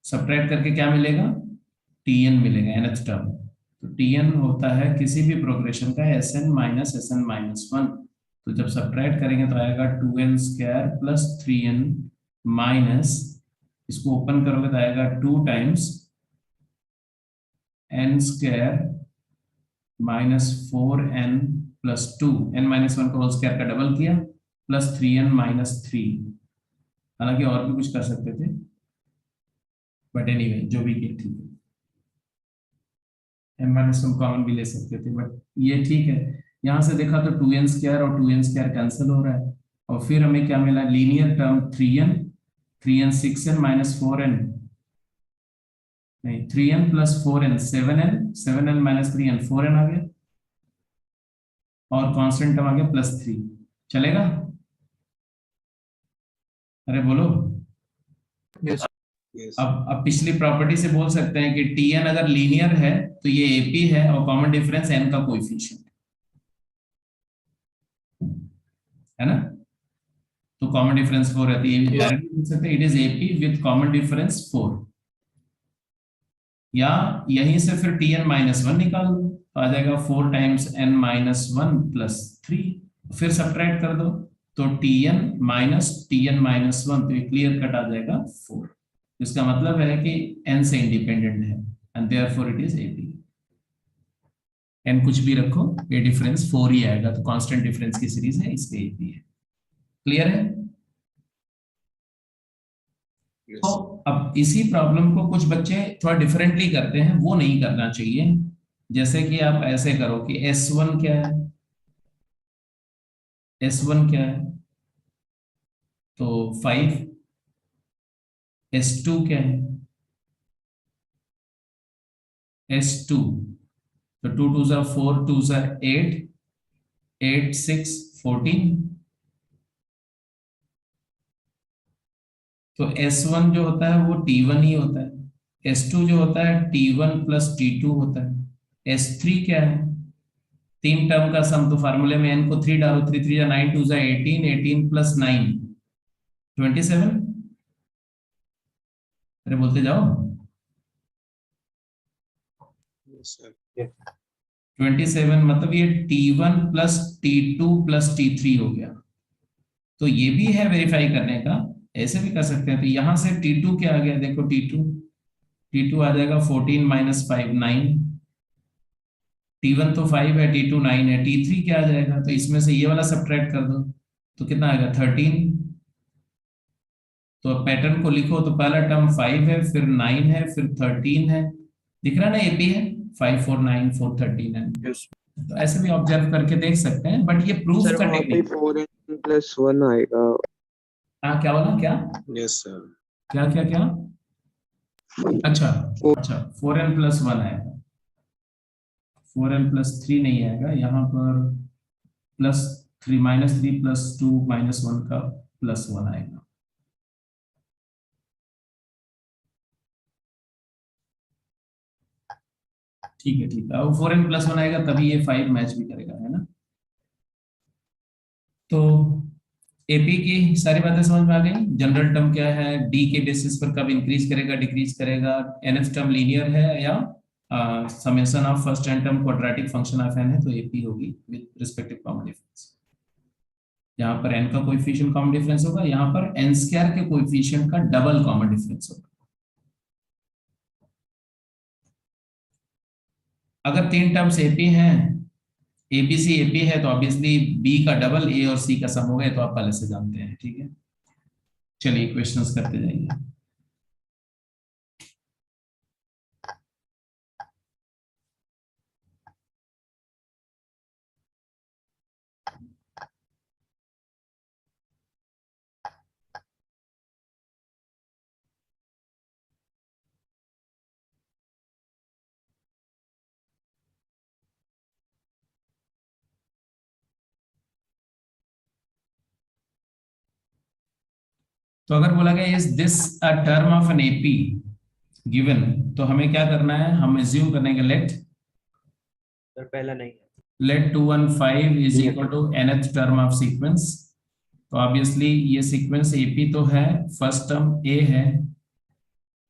सब्ट्रैक्ट करके क्या मिलेगा? Tn मिलेगा, nth टर्म। तो Tn होता है किसी भी प्रोग्रेशन का Sn माइनस Sn-1। तो जब सब्ट्रैक्ट करेंगे तो आएगा 2n square plus 3n minus, इसको ओपन करोगे तो आएगा 2 times n square minus 4n plus 2, n-1 का होल स्क्वायर का डबल किया प्लस 3n माइनस 3। हालांकि और भी कुछ कर सकते थे, बट एनीवे जो भी किया ठीक है। n-1 कॉमन भी ले सकते थे, बट ये ठीक है। यहां से देखा तो 2n स्क्वायर और 2n स्क्वायर कैंसिल हो रहा है, और फिर हमें क्या मिला? Linear term 3n 6n minus 4n, नहीं 3n plus 4n 7n minus 3n 4n आ गया, और कांस्टेंट टर्म आ गया प्लस 3। चलेगा? अरे बोलो।
यस।
अब पिछली प्रॉपर्टी से बोल सकते हैं कि Tn अगर लीनियर है तो ये AP है और कॉमन डिफरेंस n का कोएफिशिएंट है ना? तो कॉमन डिफरेंस 4 रहती है, डायरेक्टली बोल सकते हैं it is AP with common difference 4। या यहीं से फिर Tn-1 निकाल दो तो आ जाएगा 4 टाइम्स n-1 प्लस 3, फिर सब्ट्रैक्ट कर दो तो Tn-1 तो ये क्लियर कट आ जाएगा 4। इसका मतलब है कि n से इंडिपेंडेंट है and therefore it is AP। n कुछ भी रखो, ये डिफरेंस 4 ही आएगा, तो कांस्टेंट डिफरेंस की सीरीज है, इसलिए AP है। क्लियर है? तो अब इसी प्रॉब्लम को कुछ बच्चे थोड़ा डिफरेंटली करते हैं, वो नहीं करना चाहिए। जैसे कि आप ऐसे करो कि S1 क्या है, S1 क्या है तो 5, S2 क्या है, S2 तो 2 2 जा 4, 2 जा 8, 8 6 14। तो S1 जो होता है वो T1 ही होता है, S2 जो होता है T1 प्लस T2 होता है। S3 क्या है? 3 टर्म का सम, तो फार्मूले में n को 3 डालो, 3 3 जा 9, 2 जा 18, 18 प्लस 9 27। अरे बोलते जाओ।
Yes sir.
27 मतलब ये T1 plus T2 plus T3 हो गया। तो ये भी है वेरीफाई करने का, ऐसे भी कर सकते हैं। तो यहां से T2 क्या आ गया? देखो T2 आ जाएगा 14 माइनस 5 9। T1 तो 5 है, T2 9 है, T3 क्या आ जाएगा? तो इसमें से ये वाला सब्ट्रैक्ट कर दो तो कितना आएगा? 13। तो पैटर्न को लिखो तो पहला टर्म 5 है, फिर 9 है, फिर 13 है। दिख रहा है ना? AP है 5 4 9 4 13 है।
यस
तो ऐसे भी ऑब्जर्व करके देख सकते हैं, बट ये प्रूफ
सर,
का
वहाँ पे
टेक्निक।
4n+1 आएगा।
हाँ क्या बोला? क्या
यस सर।
क्या क्या क्या? अच्छा
Four-
अच्छा 4n+1 आएगा, 4n+3 नहीं आएगा यहाँ पर, +3 -3 +2 -1 का +1 आएगा। ठीक है ठीक है, अब 4n+1 आएगा तभी ये 5 मैच भी करेगा, है ना? तो AP की सारी बातें समझ में आ गई। जनरल टर्म क्या है, D के बेसिस पर कब इंक्रीज करेगा डिक्रीज करेगा, nth टर्म लीनियर है या summation of first N term quadratic function of n है, तो AP होगी विद रिस्पेक्टिव कॉमन डिफरेंस। यहाँ पर n का कोएफिशिएंट कॉमन डिफरेंस होगा, यहाँ पर n स्क्वायर के कोएफिशिएंट का डबल कॉमन डिफरेंस होगा। अगर 3 टर्म्स एपी हैं, एबीसी एपी है, तो ऑब्वियसली बी का डबल ए और सी का सम हो गया, तो आप पहले से जानते हैं। ठीक है, चलिए क्वेश्चंस करते जाइए। तो अगर बोला गया is this a term of an AP given, तो हमें क्या करना है, हम एज्यूम करेंगे लेट
सर पहला नहीं है।
let 215 is equal to nth term of sequence। तो ऑब्वियसली ये सीक्वेंस एपी तो है, फर्स्ट टर्म ए है,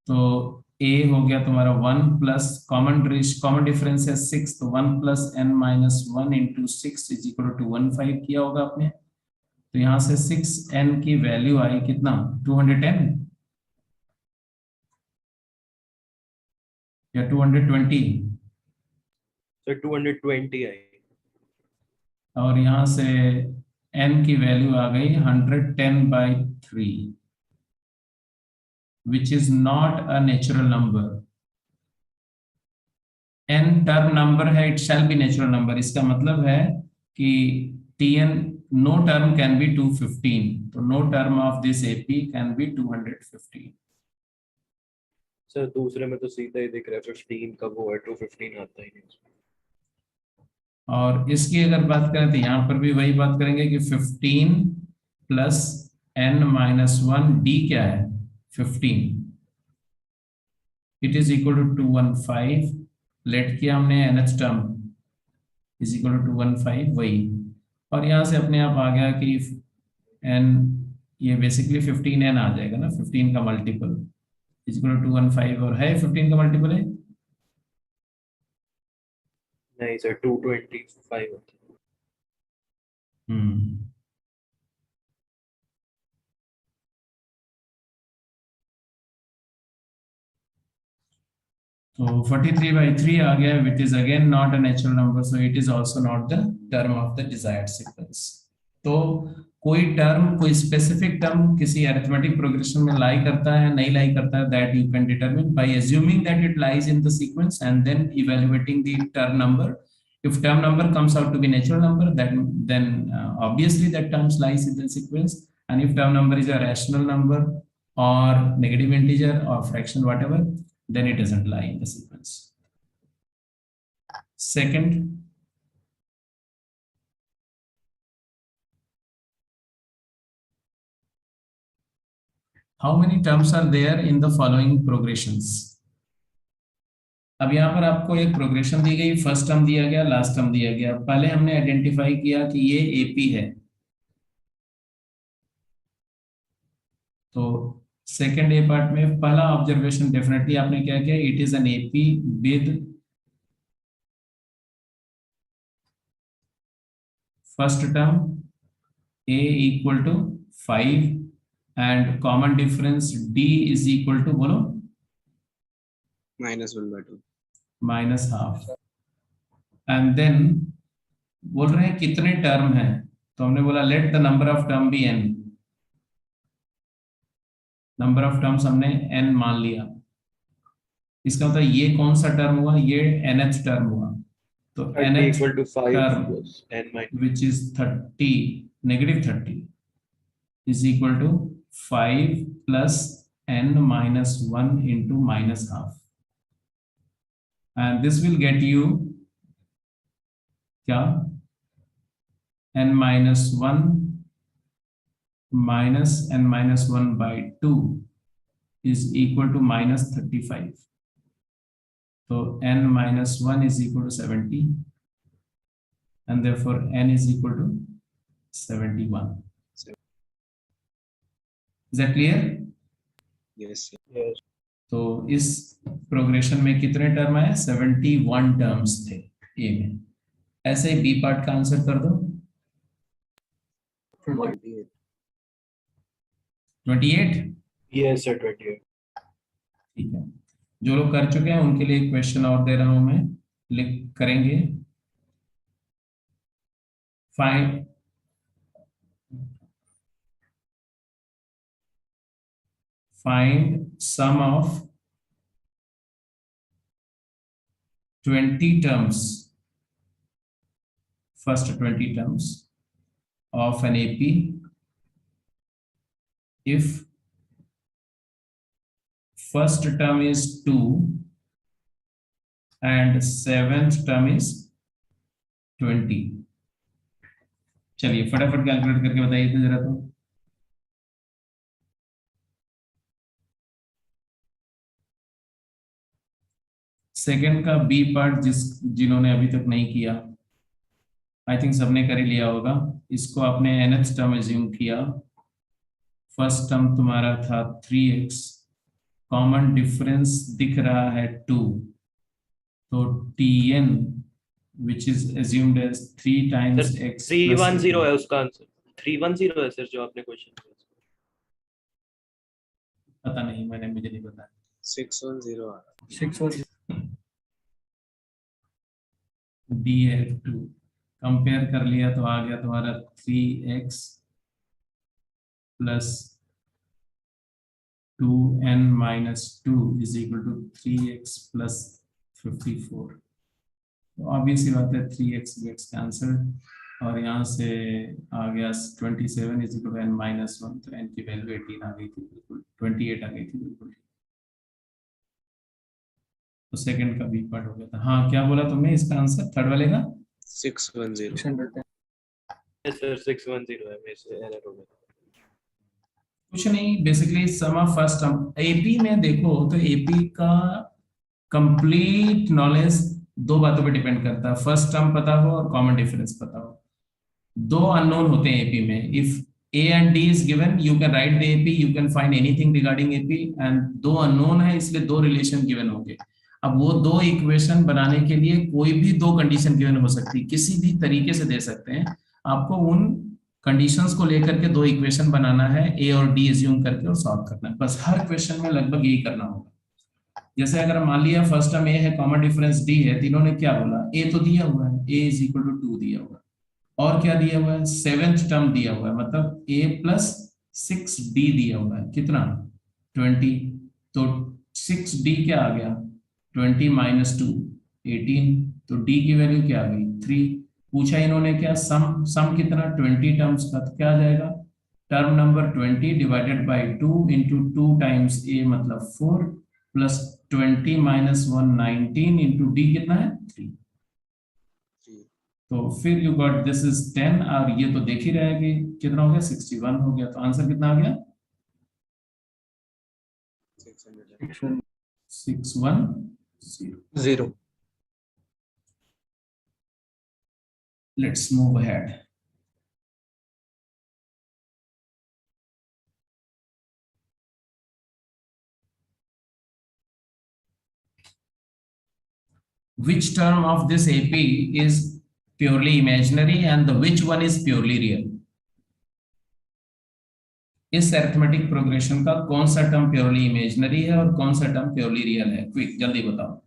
तो ए हो गया तुम्हारा 1 प्लस कॉमन डिफरेंस है 6, तो 1 plus n minus 1 into 6 is equal to 215 किया होगा आपने। तो यहाँ से 6n की वैल्यू आई कितना, 210 या 220,
सर 220 आई।
और यहाँ से n की वैल्यू आ गई 110/3, which is not a natural number। n term number है, it shall be natural number। इसका मतलब है कि tn no term can be 215, तो no term of this AP can be 215।
Sir दूसरे में तो सीधा ही दिख रहा है 15 का वो है, 215 आता ही नहीं।
और इसकी अगर बात करें तो यहाँ पर भी वही बात करेंगे कि 15 प्लस n माइनस 1 d क्या है 15, it is equal to 215। Let किया हमने nth term is equal to 215 वही, और यहाँ से अपने आप आ गया कि n ये बेसिकली 15n आ जाएगा ना, 15 का मल्टीपल इज इक्वल टू 215, और है 15 का मल्टीपल है
नहीं सर 225 होता है।
तो 43/3 आ गया, which is again not a natural number, so it is also not the term of the desired sequence। तो कोई टर्म, कोई स्पेसिफिक टर्म किसी अरिथमेटिक प्रोग्रेशन में लाई करता है नहीं लाई करता है, that you can determine by assuming that it lies in the sequence and then evaluating the term number। If term number comes out to be natural number, then obviously that term lies in the sequence, and if term number is a rational number or negative integer or fraction whatever, then it doesn't lie in the sequence। Second, how many terms are there in the following progressions। अब यहाँ पर आपको एक progression दी गई, first term दिया गया, last term दिया गया। पहले हमने आइडेंटिफाई किया कि ये एपी है, तो सेकेंड ए पार्ट में पहला ऑब्जर्वेशन डेफिनेटली आपने क्या किया, it is an AP with first term a equal to 5 and common difference d is equal to, बोलो,
-1/2
-12। एंड देन बोल रहे हैं कितने टर्म हैं, तो हमने बोला let the number of term be n। Number of terms हमने n मान लिया, इसका मतलब ये कौन सा टर्म हुआ, ये nth टर्म हुआ। तो nth
equal to 5
term
plus n minus
which is 30 -30 is equal to 5 plus n minus 1 into -12, and this will get you क्या, n minus 1 minus n minus 1/2 is equal to -35। तो n minus 1 is equal to 70, and therefore n is equal to 71। Is that clear?
Yes
Yes.
तो इस progression में कितने term आए, 71 terms थे ए में। ऐसे ही बी पार्ट का आंसर कर दो, 28।
Yes sir 28।
ठीक है, जो लोग कर चुके हैं उनके लिए एक क्वेश्चन और दे रहा हूं मैं। लिख करेंगे find sum of 20 terms, first 20 terms of an AP if first term is 2 and seventh term is 20. चलिए फटाफट कैलकुलेट करके बताइए तो जरा। तो सेकंड का बी पार्ट जिन्होंने अभी तक नहीं किया, आई थिंक सबने कर ही लिया होगा। इसको आपने nth टर्म एज्यूम किया। फर्स्ट टर्म तुम्हारा था 3x, कॉमन डिफरेंस दिख रहा है 2, तो tn which is assumed as 3 times
sir
x
310 है उसका आंसर। 310 है सर जो आपने क्वेश्चन किया।
पता नहीं, मुझे नहीं पता।
610
डी है 2, कंपेयर कर लिया तो आ गया तुम्हारा 3x plus 2n minus 2 is equal to 3x plus 54। तो ऑब्वियसली बात है 3x गेट्स कैंसल्ड और यहाँ से आ गया 27 is equal to n minus 1, तो n की वैल्यू 18 आ गई थी, बिल्कुल 28 आ गई थी बिल्कुल। तो सेकंड का बी पार्ट हो गया था। हाँ क्या बोला तुमने इसका आंसर थर्ड वाले का?
610
सर 610 है, मेरे से एरर हो गया।
कुछ नहीं, basically sum of first term. AP में देखो तो एपी का कंप्लीट नॉलेज दो बातों पे डिपेंड करता है, फर्स्ट टर्म पता हो और कॉमन डिफरेंस पता हो। दो अननोन होते हैं एपी में। If a and d is given, you can write the AP, you can find anything regarding AP, and दो अननोन है इसलिए दो रिलेशन गिवन होंगे। अब वो दो इक्वेशन बनाने के लिए कोई भी दो कंडीशन गिवन हो सकती है, किसी भी तरीके से दे सकते हैं। आपको उन कंडीशंस को लेकर के दो इक्वेशन बनाना है, ए और डी एज्यूम करके और सॉल्व करना है, बस हर क्वेश्चन में लगभग यही करना होगा। जैसे अगर मान लिया फर्स्ट टर्म ए है, कॉमन डिफरेंस डी है, तीनों ने क्या बोला, ए तो दिया हुआ है, ए इज इक्वल टू 2 दिया हुआ है, और क्या दिया हुआ है, सेवेंथ टर्म दिया हुआ है, मतलब a प्लस 6d दिया हुआ है, कितना 20, तो 6d क्या आ गया 20 माइनस 2 18, तो d की वैल्यू क्या आ गई 3। पूछा इन्होंने क्या, सम कितना 20 टर्म्स का, तो क्या आ जाएगा term number 20 divided by 2 into 2 times a मतलब 4 प्लस 20 माइनस 1 19 इंटू d कितना है 3। तो फिर यू गॉट दिस इज 10, और ये तो देख ही रहेगी कितना हो गया 61 हो गया। तो आंसर कितना आ गया 610। Let's move ahead. Which term of this AP is purely imaginary and the which one is purely real? इस अरिथमेटिक प्रोग्रेशन का कौन सा टर्म प्योरली इमेजिनरी है और कौन सा टर्म प्योरली रियल है? क्विक जल्दी बताओ।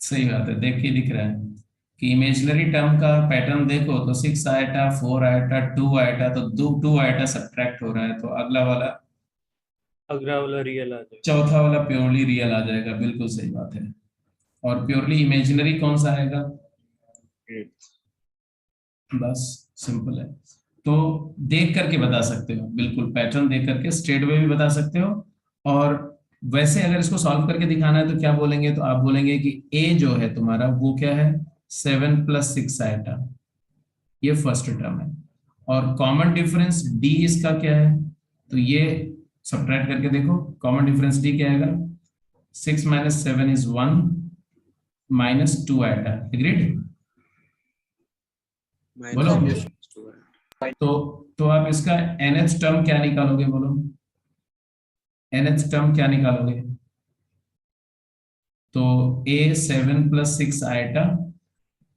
सही बात है, देख के दिख रहा है कि इमेजिनरी टर्म का पैटर्न देखो तो 6 आया, 4 आया, 2 आया, तो 2 आया सब्ट्रैक्ट हो रहा है, तो अगला वाला
रियल आ जाएगा,
चौथा वाला प्योरली रियल आ जाएगा। बिल्कुल सही बात है। और प्योरली इमेजिनरी कौन सा आएगा? बस सिंपल है। तो देख करके बता सकते हो, बिल्कुल पैटर्न देख करके स्ट्रेट वे भी बता सकते हो। और वैसे अगर इसको सॉल्व करके दिखाना है तो क्या बोलेंगे, तो आप बोलेंगे कि ए जो है तुम्हारा वो क्या है 7 प्लस 6 आएगा, ये फर्स्ट टर्म है, और कॉमन डिफरेंस डी इसका क्या है, तो ये सब्ट्रैक्ट करके देखो कॉमन डिफरेंस डी क्या आएगा 6 माइनस 7 इज 1 माइनस 2 आएगा। एग्रीड? बोलो। तो आप इसका nth टर्म क्या निकालोगे, बोलो nth टर्म क्या निकालोगे? तो a 7 प्लस 6 आएगा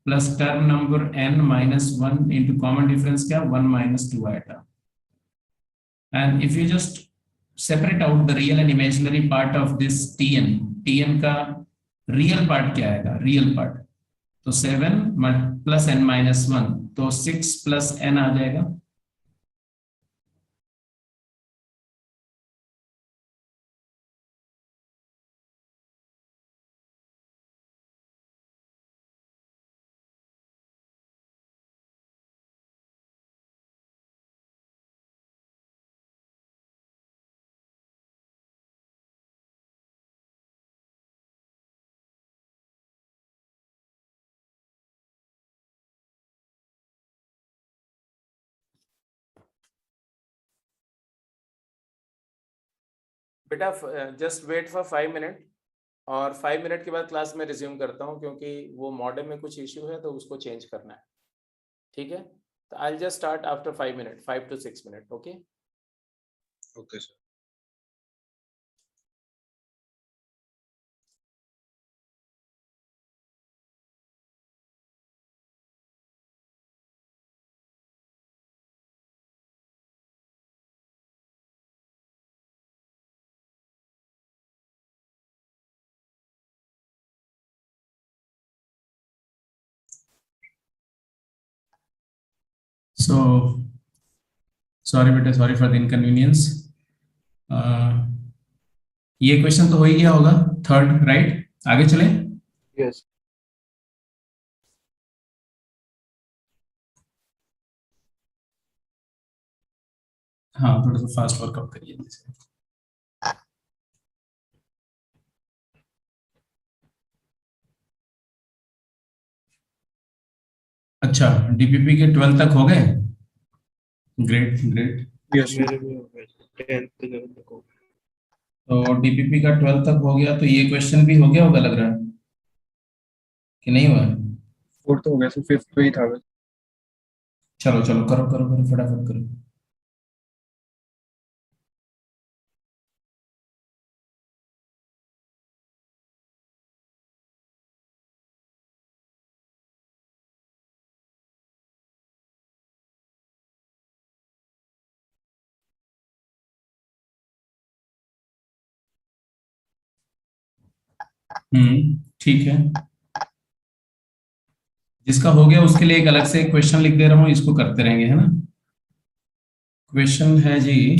plus term number n minus 1 into common difference क्या 1 माइनस 2 आएगा. And if you just separate out the real and imaginary part of this tn का रियल पार्ट क्या आएगा, रियल पार्ट तो 7 प्लस n माइनस 1 तो 6 plus n आ जाएगा. बेटा just wait for 5 minute और 5 मिनट के बाद क्लास में रिज्यूम करता हूँ क्योंकि वो मॉडेम में कुछ इश्यू है तो उसको चेंज करना है. ठीक है, तो I will just start after 5 minute, 5 to 6 minute. Okay
okay sir.
So sorry बेटा, sorry for the inconvenience. ये क्वेश्चन तो हो ही गया होगा, थर्ड राइट. आगे चले.
यस.
हाँ थोड़ा सा फास्ट वर्कआउट करिए. अच्छा डीपीपी के 12 तक हो गए. Great great.
यस मेरे भी हो गए 10th 11th तक हो.
तो डीपीपी का 12 तक हो गया तो ये क्वेश्चन भी हो गया होगा लग रहा है कि नहीं हुआ.
फोर्थ हो गया सर, फिफ्थ पे ही था बस.
चलो चलो करो करो करो फटाफट करो. ठीक है. जिसका हो गया उसके लिए एक अलग से क्वेश्चन लिख दे रहा हूँ, इसको करते रहेंगे है ना. क्वेश्चन है जी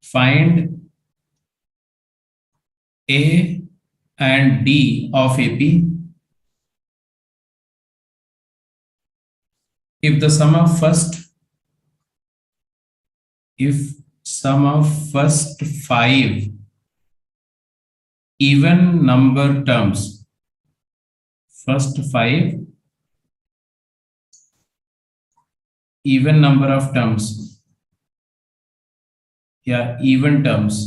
find A and D of AP if the sum of first 5 even number terms, first 5 even number of terms या even terms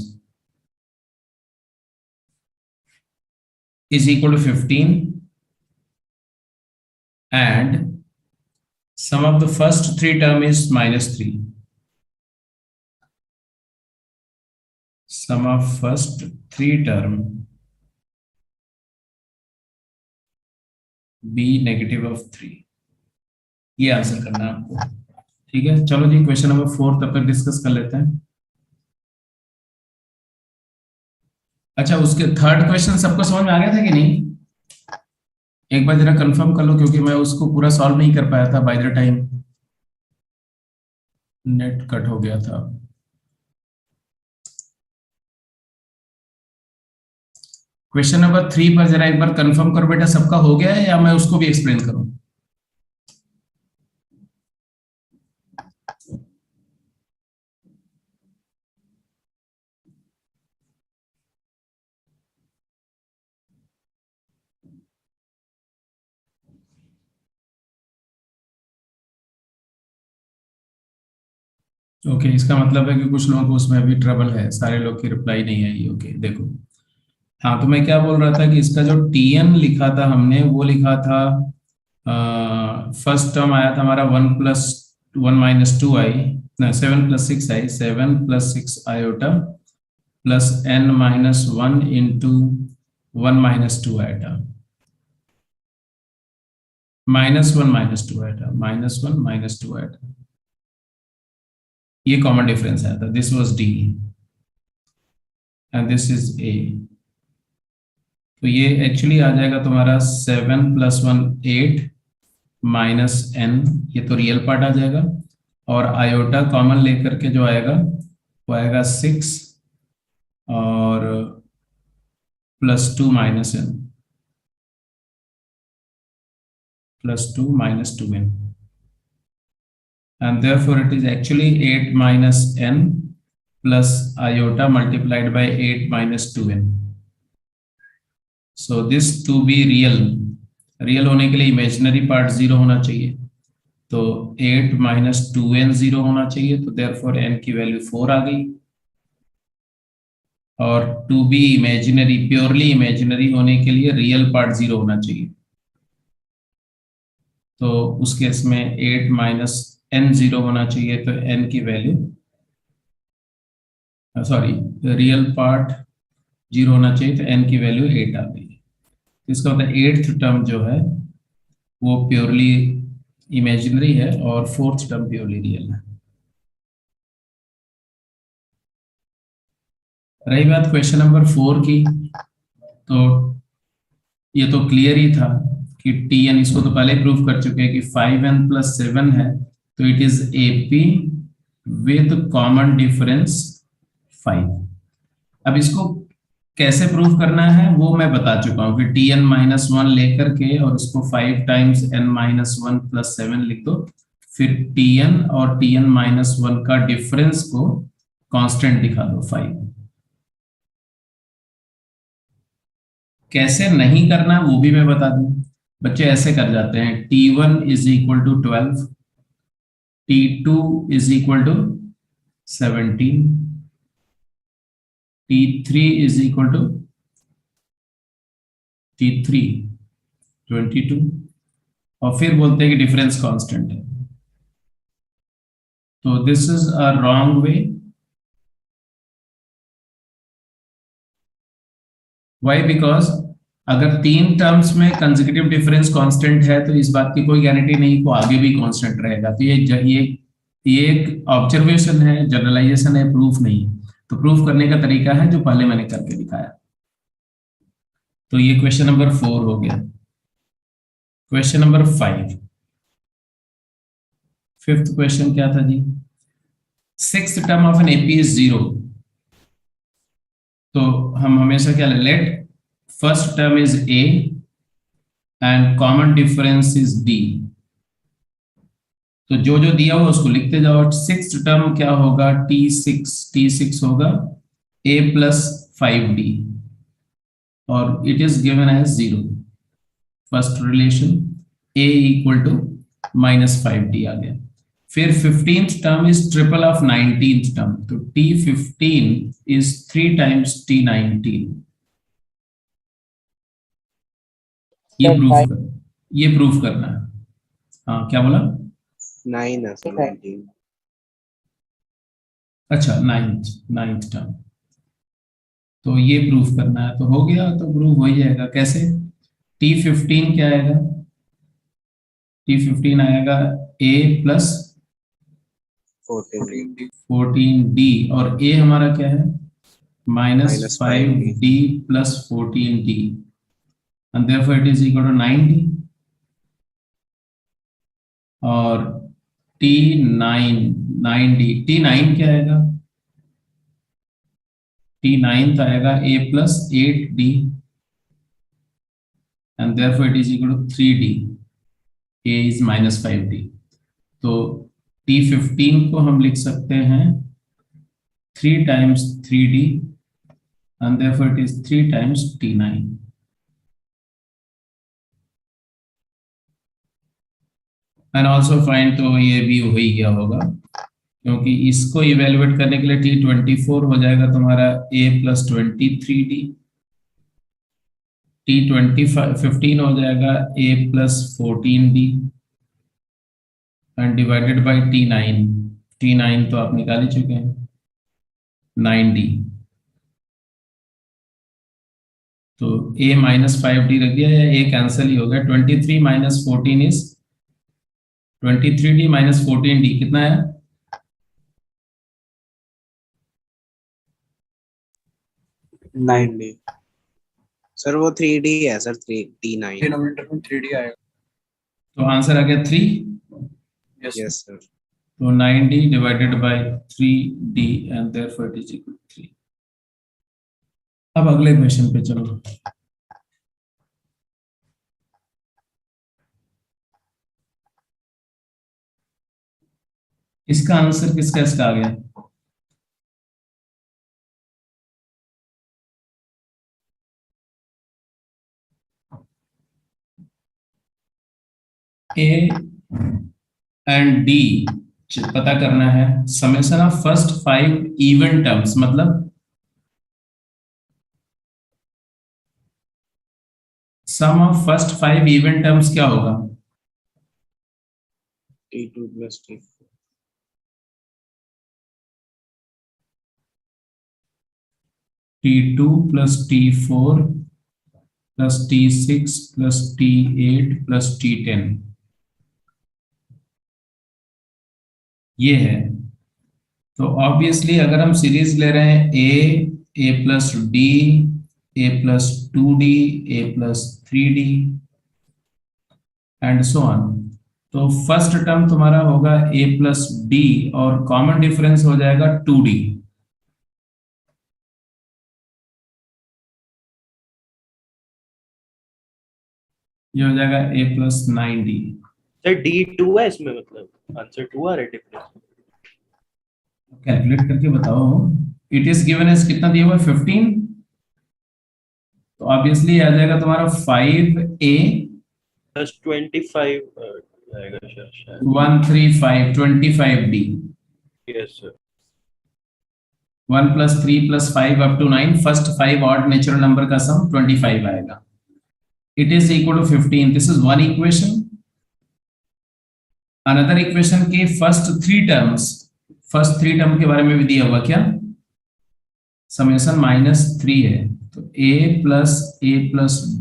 is equal to 15 and sum of the first 3 term is -3. Sum of first 3 term be negative of 3. ये answer करना है आपको. ठीक है चलो जी question number 4 तब तक डिस्कस कर लेते हैं. अच्छा उसके थर्ड क्वेश्चन सबको समझ में आ गया था कि नहीं, एक बार जरा कंफर्म कर लो क्योंकि मैं उसको पूरा सॉल्व नहीं कर पाया था by the time net cut हो गया था. क्वेश्चन नंबर 3 पर जरा एक बार कंफर्म करो बेटा, सबका हो गया है या मैं उसको भी एक्सप्लेन करूं. ओके इसका मतलब है कि कुछ लोगों को उसमें अभी ट्रबल है, सारे लोग की रिप्लाई नहीं आई. ओके देखो हाँ तो मैं क्या बोल रहा था कि इसका जो tn लिखा था हमने वो लिखा था फर्स्ट टर्म आया था हमारा 1 + 1 - 2i 7 + 6i 7 + 6 iota plus n minus 1 into 1 minus 2 iota. minus 1 minus 2 iota. minus 1 minus 2 iota. ये कॉमन डिफरेंस आया था. This was D and this is A. तो ये एक्चुअली आ जाएगा तुम्हारा 7 + 1 8 माइनस n. ये तो रियल पार्ट आ जाएगा और आयोटा कॉमन लेकर के जो आएगा वो आएगा 6 और +2 minus n +2 minus 2n. And therefore it is actually 8 minus n plus iota multiplied by 8 minus 2n. So this to be real होने के लिए इमेजिनरी पार्ट 0 होना चाहिए. तो 8 minus 2n 0 होना चाहिए. तो therefore n की वैल्यू 4 आ गई. और to be imaginary, purely imaginary होने के लिए रियल पार्ट 0 होना चाहिए. तो उस केस में 8 minus n 0 होना चाहिए. तो n की वैल्यू, सॉरी, रियल पार्ट 0 होना चाहिए. तो n की वैल्यू 8 आ गई. इसका मतलब 8th टर्म जो है वो प्योरली इमेजिनरी है और 4th टर्म प्योरली रियल है. रही बात क्वेश्चन नंबर 4 की, तो ये तो क्लियर ही था कि Tn, इसको तो पहले प्रूव कर चुके हैं कि 5n + 7 है. तो it is AP with common difference 5. अब इसको कैसे प्रूव करना है वो मैं बता चुका हूं कि Tn - 1 लेकर के और इसको 5 टाइम्स n - 1 + 7 लिख दो. फिर Tn और Tn - 1 का डिफरेंस को कांस्टेंट दिखा दो 5. कैसे नहीं करना वो भी मैं बता दूं. बच्चे ऐसे कर जाते हैं, T1 = 12, T2 = 17, T3 = 22 और फिर बोलते हैं कि डिफरेंस कांस्टेंट है. तो this is a wrong way. Why? Because अगर 3 टर्म्स में कंसेक्यूटिव डिफरेंस कांस्टेंट है तो इस बात की कोई गारंटी नहीं कि आगे भी कांस्टेंट रहेगा. तो ये एक ऑब्जर्वेशन है, जनरलाइजेशन है, प्रूफ नहीं. तो प्रूफ करने का तरीका है जो पहले मैंने करके दिखाया. तो ये क्वेश्चन नंबर 4 हो गया. क्वेश्चन नंबर 5, 5th क्वेश्चन क्या था जी? 6th term of an AP is 0. तो हम हमेशा क्या let first term is A and common difference is D. तो जो जो दिया हुआ उसको लिखते जाओ. 6th टर्म क्या होगा? T6 होगा A + 5D और it is given as 0. First relation A = -5D आ गया. फिर 15th term is triple of 19th term. तो T15 इज 3 टाइम्स T19. ये प्रूफ करना है. हाँ, क्या बोला?
9 है सर, 19.
अच्छा, 9th टर्म. तो ये प्रूफ करना है. तो हो गया, तो प्रूफ हो ही जाएगा. कैसे? T15 क्या आएगा? T15 आएगा A + 14D और A हमारा क्या है? -5D + 14D and therefore it is equal to 9D. और T9 क्या आएगा? T9 आएगा A + 8D and therefore it is equal to 3D. A is -5D. तो T15 को हम लिख सकते हैं 3 times 3D and therefore it is 3 times T9. And also find, तो ये भी हो ही गया होगा क्योंकि इसको इवेलुएट करने के लिए T24 हो जाएगा तुम्हारा A + 23D. T15 हो जाएगा A + 14D and divided by T9. T9 तो आप निकाल ही चुके हैं, 9D. तो a माइनस 5d रख दिया, या a कैंसिल ही हो गया। 23 minus 14 is 23d minus 14d कितना है?
9D। सर वो 3D है सर, 3D9।
डिनोमिनेटर में 3D आएगा।
तो आंसर आ गया 3।
Yes
yes sir.
तो 9d divided by 3d and therefore it is equal to 3। अब अगले क्वेश्चन पे चलो। इसका आंसर किसका इसका आ गया? ए एंड डी पता करना है। Summation of first 5 even terms, मतलब सम ऑफ फर्स्ट 5 इवन टर्म्स क्या होगा?
T2 plus T4।
T2 plus T4 plus T6 plus T8 plus T10, ये है। तो ऑब्वियसली अगर हम सीरीज ले रहे हैं a plus d, a plus 2d, a plus 3d and so on, तो फर्स्ट टर्म तुम्हारा होगा a प्लस डी और कॉमन डिफरेंस हो जाएगा 2d। ये हो जाएगा a plus 9d।
Sir D2 है इसमें, मतलब आंसर 2 आ रहा है डिफरेंस।
कैलकुलेट करके बताओ। इट इज गिवन एज कितना दिया हुआ है? 15। तो ऑब्वियसली आ जाएगा तुम्हारा 5a
प्लस 25 आएगा शायद।
135 25d।
Yes sir.
1 plus 3 plus 5 up to 9, first 5 odd natural number का सम 25 आएगा। It is equal to 15। This is one equation. Another equation के फर्स्ट 3 टर्म्स, फर्स्ट 3 टर्म के बारे में भी दिया हुआ क्या? समेशन -3 है। तो a plus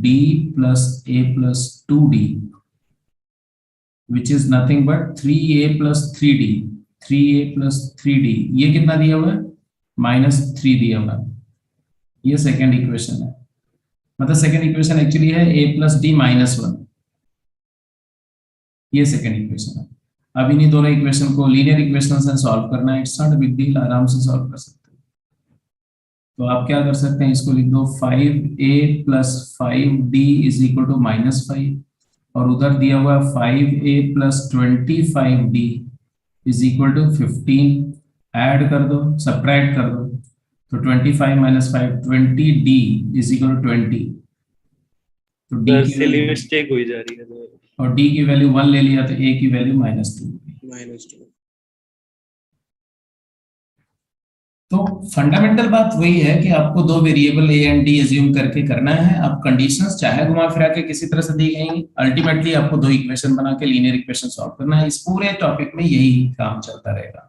d plus a plus 2d which is nothing but 3a plus 3d। 3a plus 3d ये कितना दिया हुआ है? -3 दिया हुआ है। ये सेकेंड इक्वेशन है। मतलब सेकेंड इक्वेशन एक्चुअली है a प्लस डी -1। ये सेकेंड इक्वेशन है। अब इन्हीं दोनों इक्वेशन को लीनियर इक्वेशन से सॉल्व करना है। It's not a big deal, आराम से सॉल्व कर सकते हो। तो आप क्या कर सकते हैं, इसको लिख दो 5a plus 5d is equal to -5, और उधर दिया हुआ 5a plus 25d is equal to 15। Add कर दो, सब्ट्रैक्ट कर दो, तो 25 minus 5 20d is equal to 20। तो d
सर
की
सिली
वैल्यू,
मिस्टेक हो जा रही है सर।
और d की वैल्यू 1 ले लिया तो a की वैल्यू -2।
-2।
तो फंडामेंटल बात वही है कि आपको दो variable a and d assume करके करना है। अब कंडीशंस चाहे घुमा फिरा के किसी तरह से दी गई, अल्टीमेटली आपको दो इक्वेशन बना के लीनियर इक्वेशन सॉल्व करना है। इस पूरे टॉपिक में यही काम चलता रहेगा।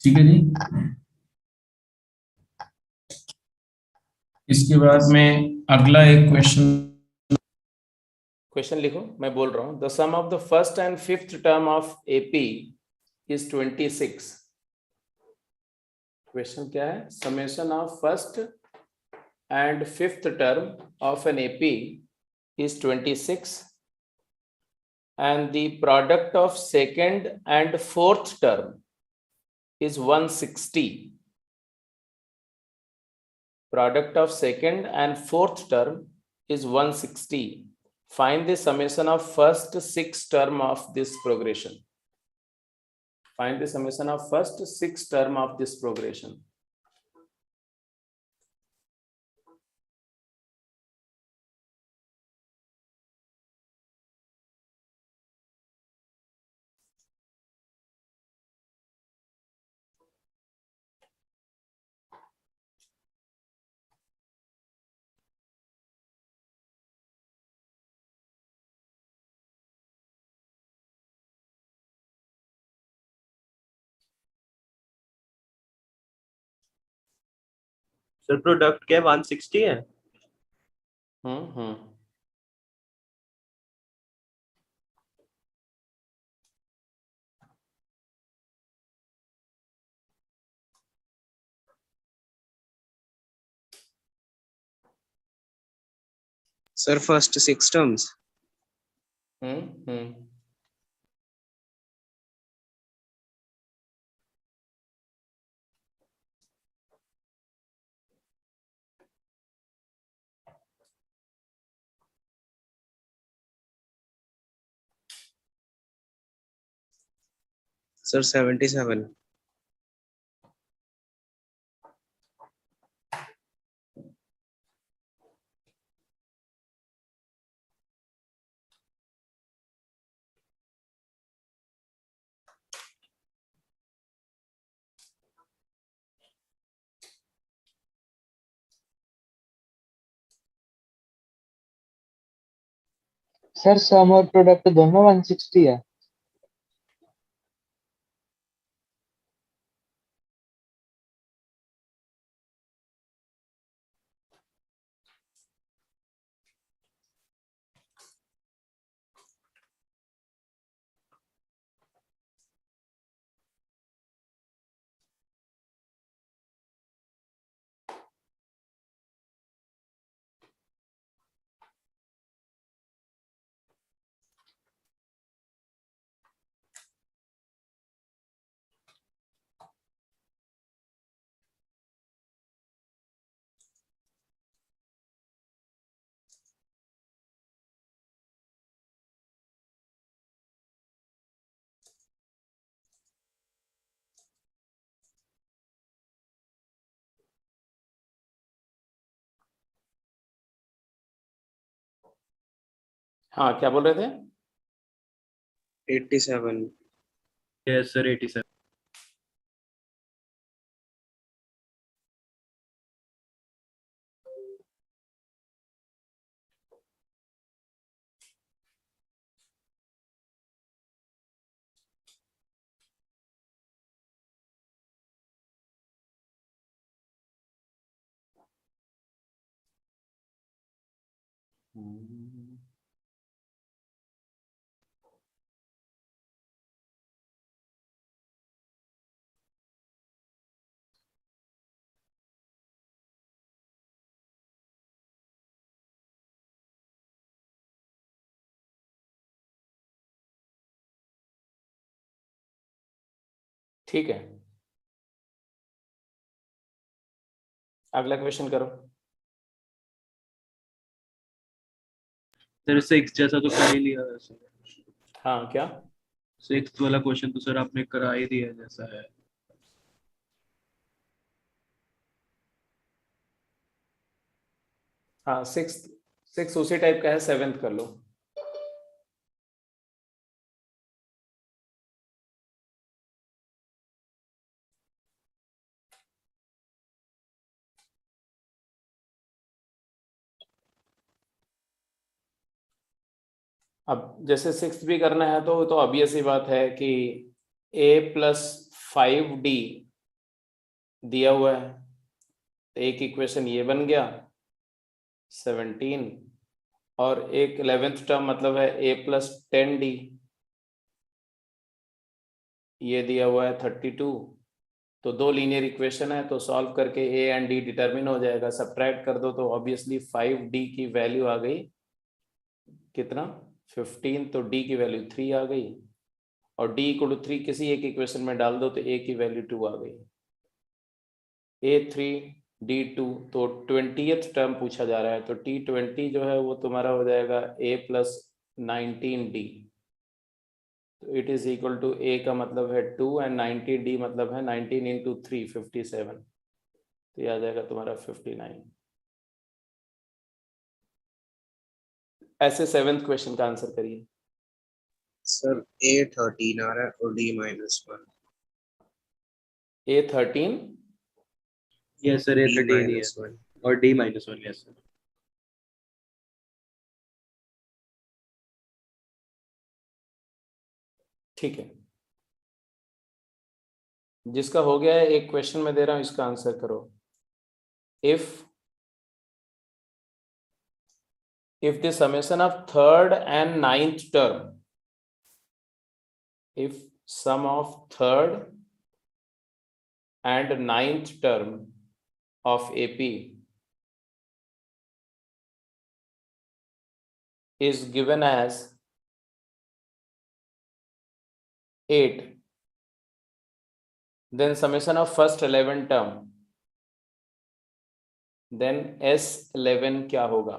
ठीक है जी। इसके बाद में अगला एक क्वेश्चन लिखो, मैं बोल रहा हूं। The sum of the first and fifth term of AP is 26। Question क्या है? Summation of first and fifth term of an AP is 26 and the product of second and fourth term is 160. Product of second and fourth term is 160. Find the summation of first 6 term of this progression. Find the summation of first 6 term of this progression.
Sir product क्या 160 है?
हम्म।
Sir first 6 terms.
हम्म।
Sir 77।
Sir sum और product दोनों 160 है।
हाँ, क्या बोल रहे थे?
87।
Yes sir 87।
ठीक है, अगला क्वेश्चन करो।
सर 6 जैसा तो कर ही लिया है सर।
हाँ, क्या?
6th वाला क्वेश्चन तो सर आपने करा ही दिया है जैसा है।
हाँ, सिक्स सिक्स उसी टाइप का है, सेवेंथ कर लो। अब जैसे सिक्स भी करना है तो ऑब्वियस ही बात है कि a+5d दिया हुआ है, तो एक इक्वेशन ये बन गया 17, और एक 11th टर्म मतलब है a+10d, ये दिया हुआ है 32। तो दो लीनियर इक्वेशन है, तो सॉल्व करके a एंड d डिटरमिन हो जाएगा। सब्ट्रैक्ट कर दो तो ऑब्वियसली 5d की वैल्यू आ गई कितना, 15, तो d की वैल्यू 3 आ गई, और d इक्वल टू 3 किसी एक इक्वेशन में डाल दो तो a की वैल्यू 2 आ गई, a3 d2। तो 20th टर्म पूछा जा रहा है, तो t20 जो है वो तुम्हारा हो जाएगा a+19d। तो it is equal to a का मतलब है 2 एंड 19d मतलब है 19 इंटू 3 57, तो ये आ जाएगा तुम्हारा 59। ऐसे 7th क्वेश्चन का आंसर करिए।
सर A13 आ रहा है और D-1।
a13,
yes sir A13 ही है
D-1।
और D-1 यस सर।
ठीक है, जिसका हो गया है एक क्वेश्चन में दे रहा हूं, इसका आंसर करो। if the summation of third and ninth term, if sum of third and ninth term of AP is given as 8, then summation of first 11 term, then S11 क्या होगा?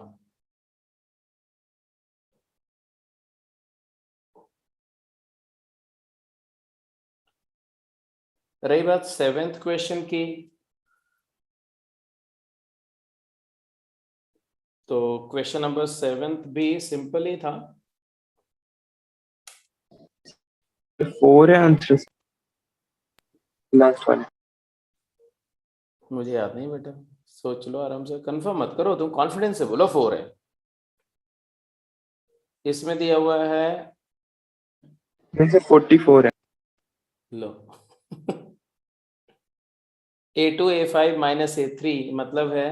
रही बात 7th क्वेश्चन की, तो क्वेश्चन नंबर 7 भी simple ही था.
4 है answer last वाला.
मुझे याद नहीं बेटा, सोच लो आराम से, कंफर्म मत करो, तुम कॉन्फिडेंस से बोलो 4 है. इसमें दिया हुआ है,
वैसे 44 है.
लो A2 A5 माइनस A3 मतलब है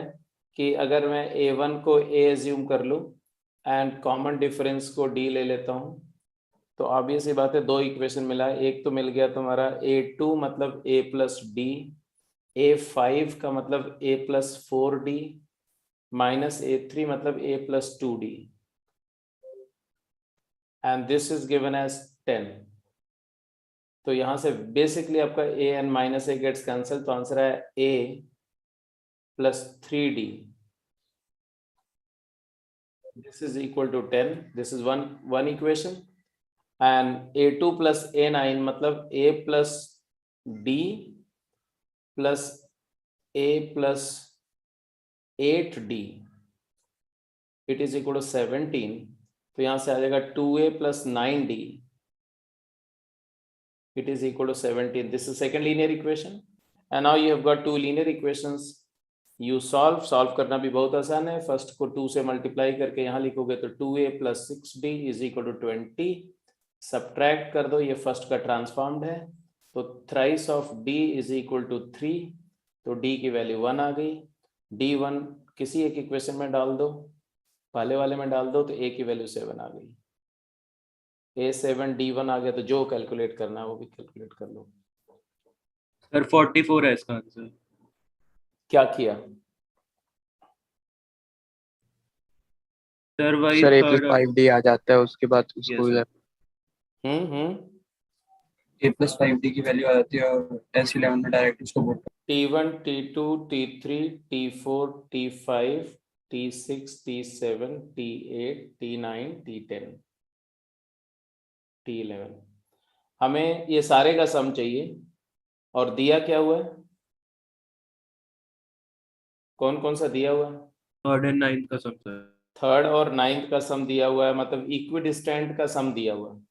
कि अगर मैं A1 को A एज्यूम कर लूं एंड कॉमन डिफरेंस को D ले लेता हूं, तो ऑब्वियस ही बात है, दो इक्वेशन मिला है. एक तो मिल गया तुम्हारा A2 मतलब A प्लस डी, A5 का मतलब A plus 4D minus A3 मतलब A plus 2D, and this is given as 10. तो यहां से बेसिकली आपका A and minus A gets cancel, तो आंसर है A plus 3D. This is equal to 10. This is one equation. And A2 plus A9 मतलब A plus D plus A plus 8D, it is equal to 17. तो यहां से आ जाएगा 2A plus 9D, it is equal to 17. This is second linear equation, and now you have got two linear equations. You solve करना भी बहुत आसान है. फर्स्ट को 2 से मल्टीप्लाई करके यहाँ लिखोगे तो 2A plus 6D is equal to 20. Subtract कर दो, ये फर्स्ट का ट्रांसफॉर्म्ड है, तो thrice of D is equal to 3, तो D की वैल्यू 1 आ गई. D1 किसी एक इक्वेशन में डाल दो, पहले वाले में डाल दो, तो A की वैल्यू 7 आ गई. A7 D1 आ गया, तो जो कैलकुलेट करना है वो भी कैलकुलेट कर लो.
सर 44 है इसका आंसर.
क्या किया
सर वही
sir A
third
plus 5D आ जाता है, उसके बाद उसको
Yes,
A प्लस 5D की वैल्यू आ जाती है और S11 में डायरेक्ट उसको बोल
T1 T2 T3 T4 T5 T6 T7 T8 T9 T10 T11. हमें ये सारे का सम चाहिए, और दिया क्या हुआ है, कौन कौन सा दिया हुआ है?
थर्ड एंड नाइन्थ का सम सर.
थर्ड और नाइन्थ का सम दिया हुआ है, मतलब इक्विडिस्टेंट का सम दिया हुआ है.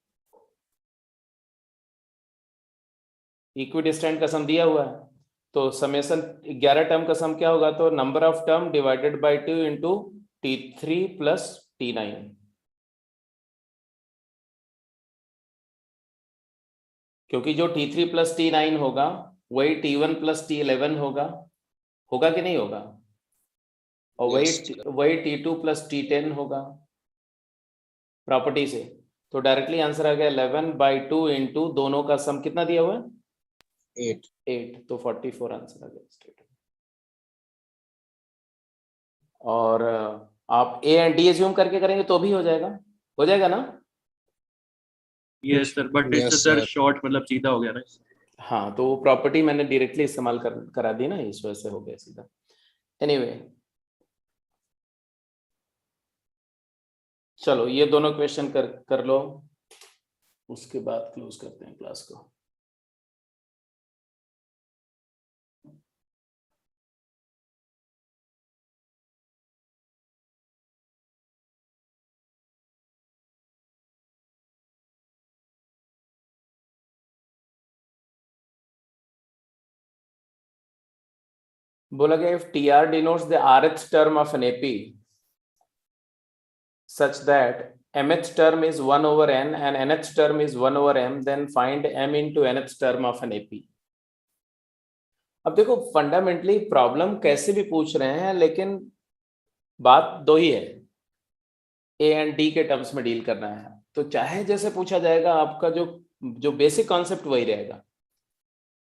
इक्विडिस्टेंट का सम दिया हुआ है, तो समेशन 11 टर्म का सम क्या होगा, तो number of term divided by 2 into T3 plus T9. क्योंकि जो T3 प्लस T9 होगा वही T1 प्लस T11 होगा कि नहीं होगा, और वही T2 प्लस T10 होगा प्रॉपर्टी से. तो डायरेक्टली आंसर आ गया 11/2 इंटू दोनों का सम कितना दिया हुआ है 8, तो 44 आंसर आ गया स्ट्रेट. और आप A एंड D एज्यूम करके करेंगे तो भी हो जाएगा ना.
यस सर, बट इससे सर शॉर्ट मतलब सीधा हो गया ना.
हाँ, तो वो प्रॉपर्टी मैंने डायरेक्टली इस्तेमाल करा दी ना, इस वजह से हो गया सीधा. एनीवे, चलो ये दोनों क्वेश्चन कर लो, उसके बाद क्लोज करते हैं क्लास को. बोला गया, if TR denotes the rth term of an AP such that mth term is 1 over n and nth term is 1 over m, then find m into nth term of an AP. अब देखो fundamentally problem कैसे भी पूछ रहे हैं, लेकिन बात दो ही है, ए एंड डी के टर्म्स में डील करना है, तो चाहे जैसे पूछा जाएगा आपका जो जो बेसिक कॉन्सेप्ट वही रहेगा।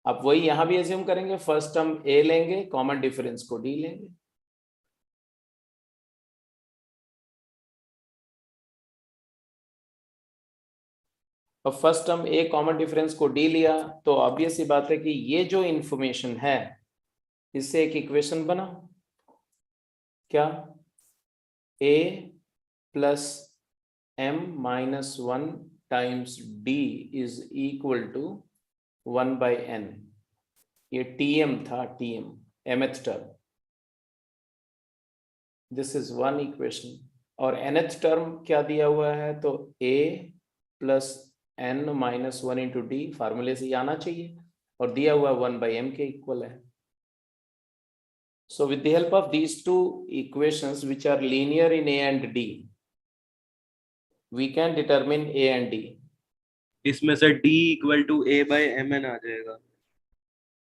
आप वही यहां भी एज्यूम करेंगे, फर्स्ट टर्म ए लेंगे, कॉमन डिफरेंस को डी लेंगे। और फर्स्ट टर्म ए कॉमन डिफरेंस को डी लिया तो ऑब्वियस सी बात है कि ये जो इंफॉर्मेशन है इससे एक इक्वेशन बना, क्या a plus m minus 1 times d is equal to 1/n। ये tm था, tm mth term, this is one equation. और nth टर्म क्या दिया हुआ है, तो a plus n minus 1 into d, फार्मूले से आना चाहिए, और दिया हुआ 1/m के इक्वल है। So with the help of these two equations which are linear in A and D, we can determine A and D.
इसमें से d इक्वल टू a/mn आ जाएगा।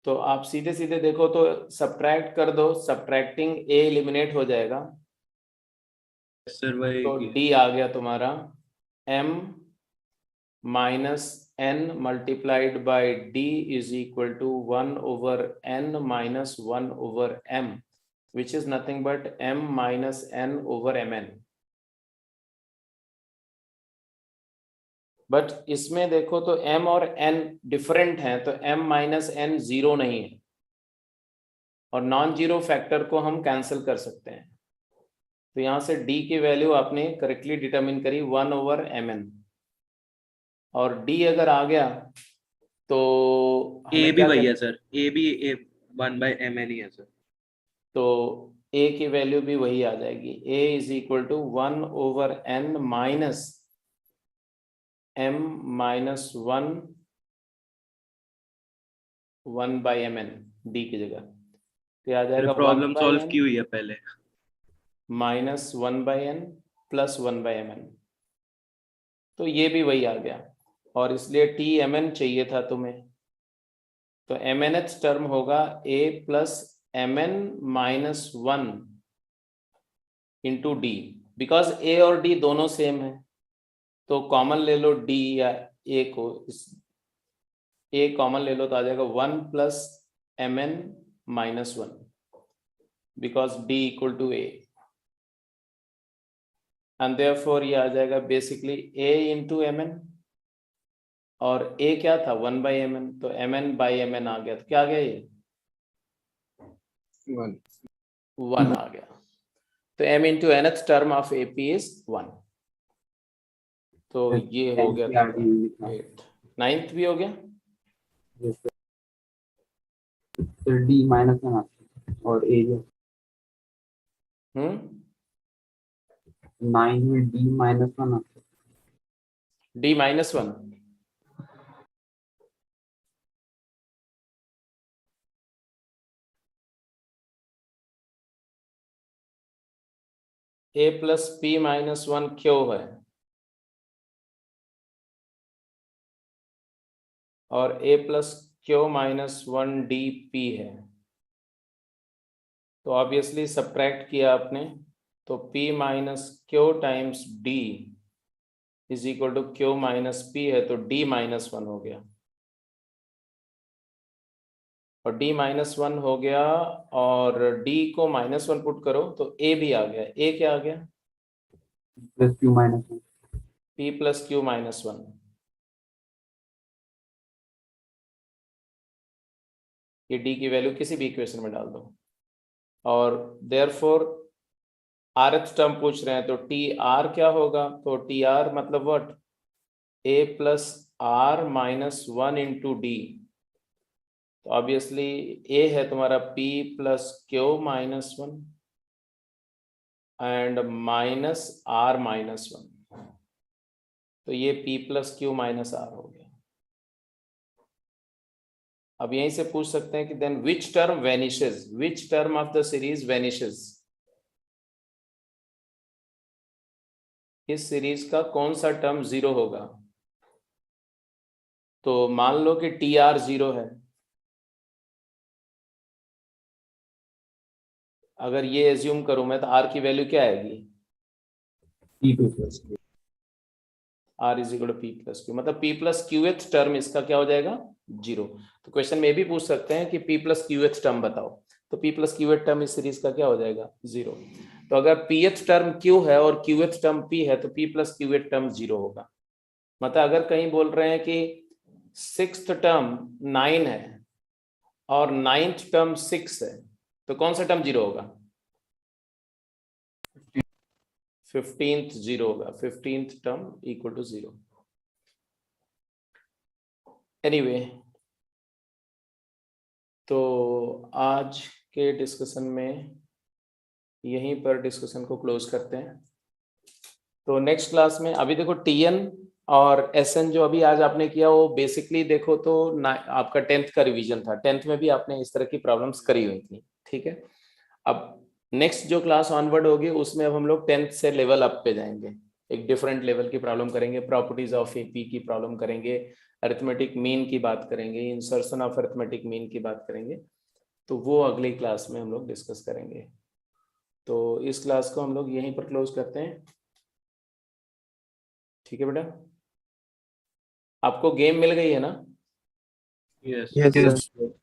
तो आप सीधे सीधे देखो तो सब्ट्रैक्ट कर दो, सब्ट्रैक्टिंग A एलिमिनेट हो जाएगा,
सर वही
तो D आ गया तुम्हारा m minus n multiplied by d is equal to 1 over n minus 1 over m, which is nothing but m minus n over mn। But इसमें देखो तो m और n डिफरेंट हैं, तो m माइनस n जीरो नहीं है, और non zero factor को हम कैंसिल कर सकते हैं। तो यहां से d की वैल्यू आपने करेक्टली डिटरमिन करी 1 over mn, और d अगर आ गया तो
a
हमें
भी
क्या
वही है सर, a भी 1/mn ही है सर।
तो a की वैल्यू भी वही आ जाएगी, a is equal to 1 over n minus m minus 1/mn d की जगह, तो आ जाएगा
प्रॉब्लम सॉल्व की हुई है पहले।
माइनस 1/n प्लस 1/mn, तो ये भी वही आ गया, और इसलिए tmn चाहिए था तुम्हें, तो mnth टर्म होगा a plus mn minus 1 into d, because a और d दोनों सेम है, तो कॉमन ले लो d या a को, a कॉमन ले लो तो आ जाएगा 1 plus mn minus 1, because d equal to a, and therefore ये आ जाएगा बेसिकली a इंटू mn, और a क्या था 1/mn, तो mn/mn आ गया, तो क्या आ गया ये 1 आ गया, तो m into nth term of ap is 1। तो ये हो गया 8th, 9th भी हो गया,
फिर d माइनस 1 और a जो 9 में d minus 1
d minus 1, a plus p minus 1 क्यों है, और a plus Q minus 1 dp है, तो ऑब्वियसली सब्ट्रैक्ट किया आपने, तो p minus q times d is equal to q minus p है, तो d माइनस 1 हो गया, और d माइनस 1 हो गया, और d को माइनस 1 पुट करो तो a भी आ गया, a क्या आ गया
plus q minus 1
p plus Q minus 1, ये d की वैल्यू किसी भी इक्वेशन में डाल दो, और देयरफॉर rth टर्म पूछ रहे हैं, तो tr क्या होगा, तो tr मतलब what, a plus r minus 1 into D, तो ऑब्वियसली a है तुम्हारा p plus Q minus 1 and minus r minus 1, तो ये p plus Q minus r हो गया। अब यहीं से पूछ सकते हैं कि then which term vanishes, which term of the series vanishes, इस सीरीज का कौन सा टर्म जीरो होगा, तो मान लो कि tr जीरो है, अगर ये एज्यूम करूं मैं तो आर की वैल्यू क्या आएगी,
P2
r is equal to p plus q, मतलब पी प्लस क्यूएथ टर्म इसका क्या हो जाएगा, 0। तो क्वेश्चन में भी पूछ सकते हैं कि पी प्लस क्यूएथ टर्म बताओ, तो पी प्लस क्यूएथ टर्म इस सीरीज का क्या हो जाएगा, 0। तो अगर पीएथ टर्म क्यू है और क्यूएथ टर्म पी है तो पी प्लस क्यूएथ टर्म 0 होगा। मतलब अगर कहीं बोल रहे हैं कि 6th टर्म 9 है और 9th टर्म 6 है तो कौन सा टर्म 0 होगा, 15th 0 होगा, 15th term equal to 0। Anyway, तो आज के डिस्कशन में यहीं पर डिस्कशन को क्लोज करते हैं। तो नेक्स्ट क्लास में अभी देखो टीएन और एसएन जो अभी आज आपने किया वो बेसिकली देखो तो आपका 10th का रिवीजन था, 10th में भी आपने इस तरह की प्रॉब्लम्स करी हुई थी, ठीक है। अब नेक्स्ट जो क्लास ऑनवर्ड होगी उसमें अब हम लोग 10th से लेवल अप पे जाएंगे, एक डिफरेंट लेवल की प्रॉब्लम करेंगे, प्रॉपर्टीज ऑफ एपी की प्रॉब्लम करेंगे, अरिथमेटिक मीन की बात करेंगे, इंसर्शन ऑफ अरिथमेटिक मीन की बात करेंगे। तो वो अगली क्लास में हम लोग डिस्कस करेंगे। तो इस क्लास को हम लोग यहीं पर क्लोज करते हैं, ठीक है बेटा। आपको गेम मिल गई है ना,
यस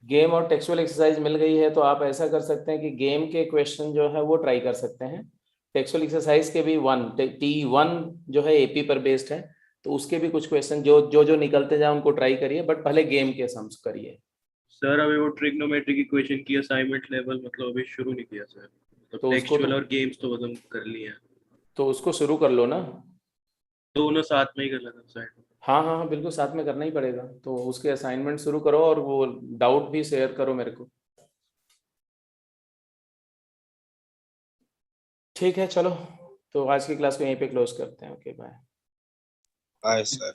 गेम और टेक्सचुअल एक्सरसाइज मिल गई है, तो आप ऐसा कर सकते हैं कि गेम के क्वेश्चन जो है वो ट्राई कर सकते हैं, टेक्सचुअल एक्सरसाइज के भी T1 जो है एपी पर बेस्ड है, तो उसके भी कुछ क्वेश्चन जो निकलते जाए उनको ट्राई करिए, बट पहले गेम के सम्स करिए।
सर अभी वो ट्रिग्नोमेट्री की क्वेश्चन की असाइनमेंट लेवल मतलब अभी शुरू नहीं किया सर, मतलब
तो उसको
टेक्सचुअल
तो-
और गेम्स तो खत्म कर लिए हैं,
तो उसको शुरू कर लो ना।
दोनों साथ में ही कर लेना साइड में।
हाँ हाँ हाँ, बिल्कुल साथ में करना ही पड़ेगा, तो उसके असाइनमेंट शुरू करो और वो डाउट भी शेयर करो मेरे को। ठीक है, चलो तो आज की क्लास को यहीं पे क्लोज करते हैं। Okay bye.
Bye sir.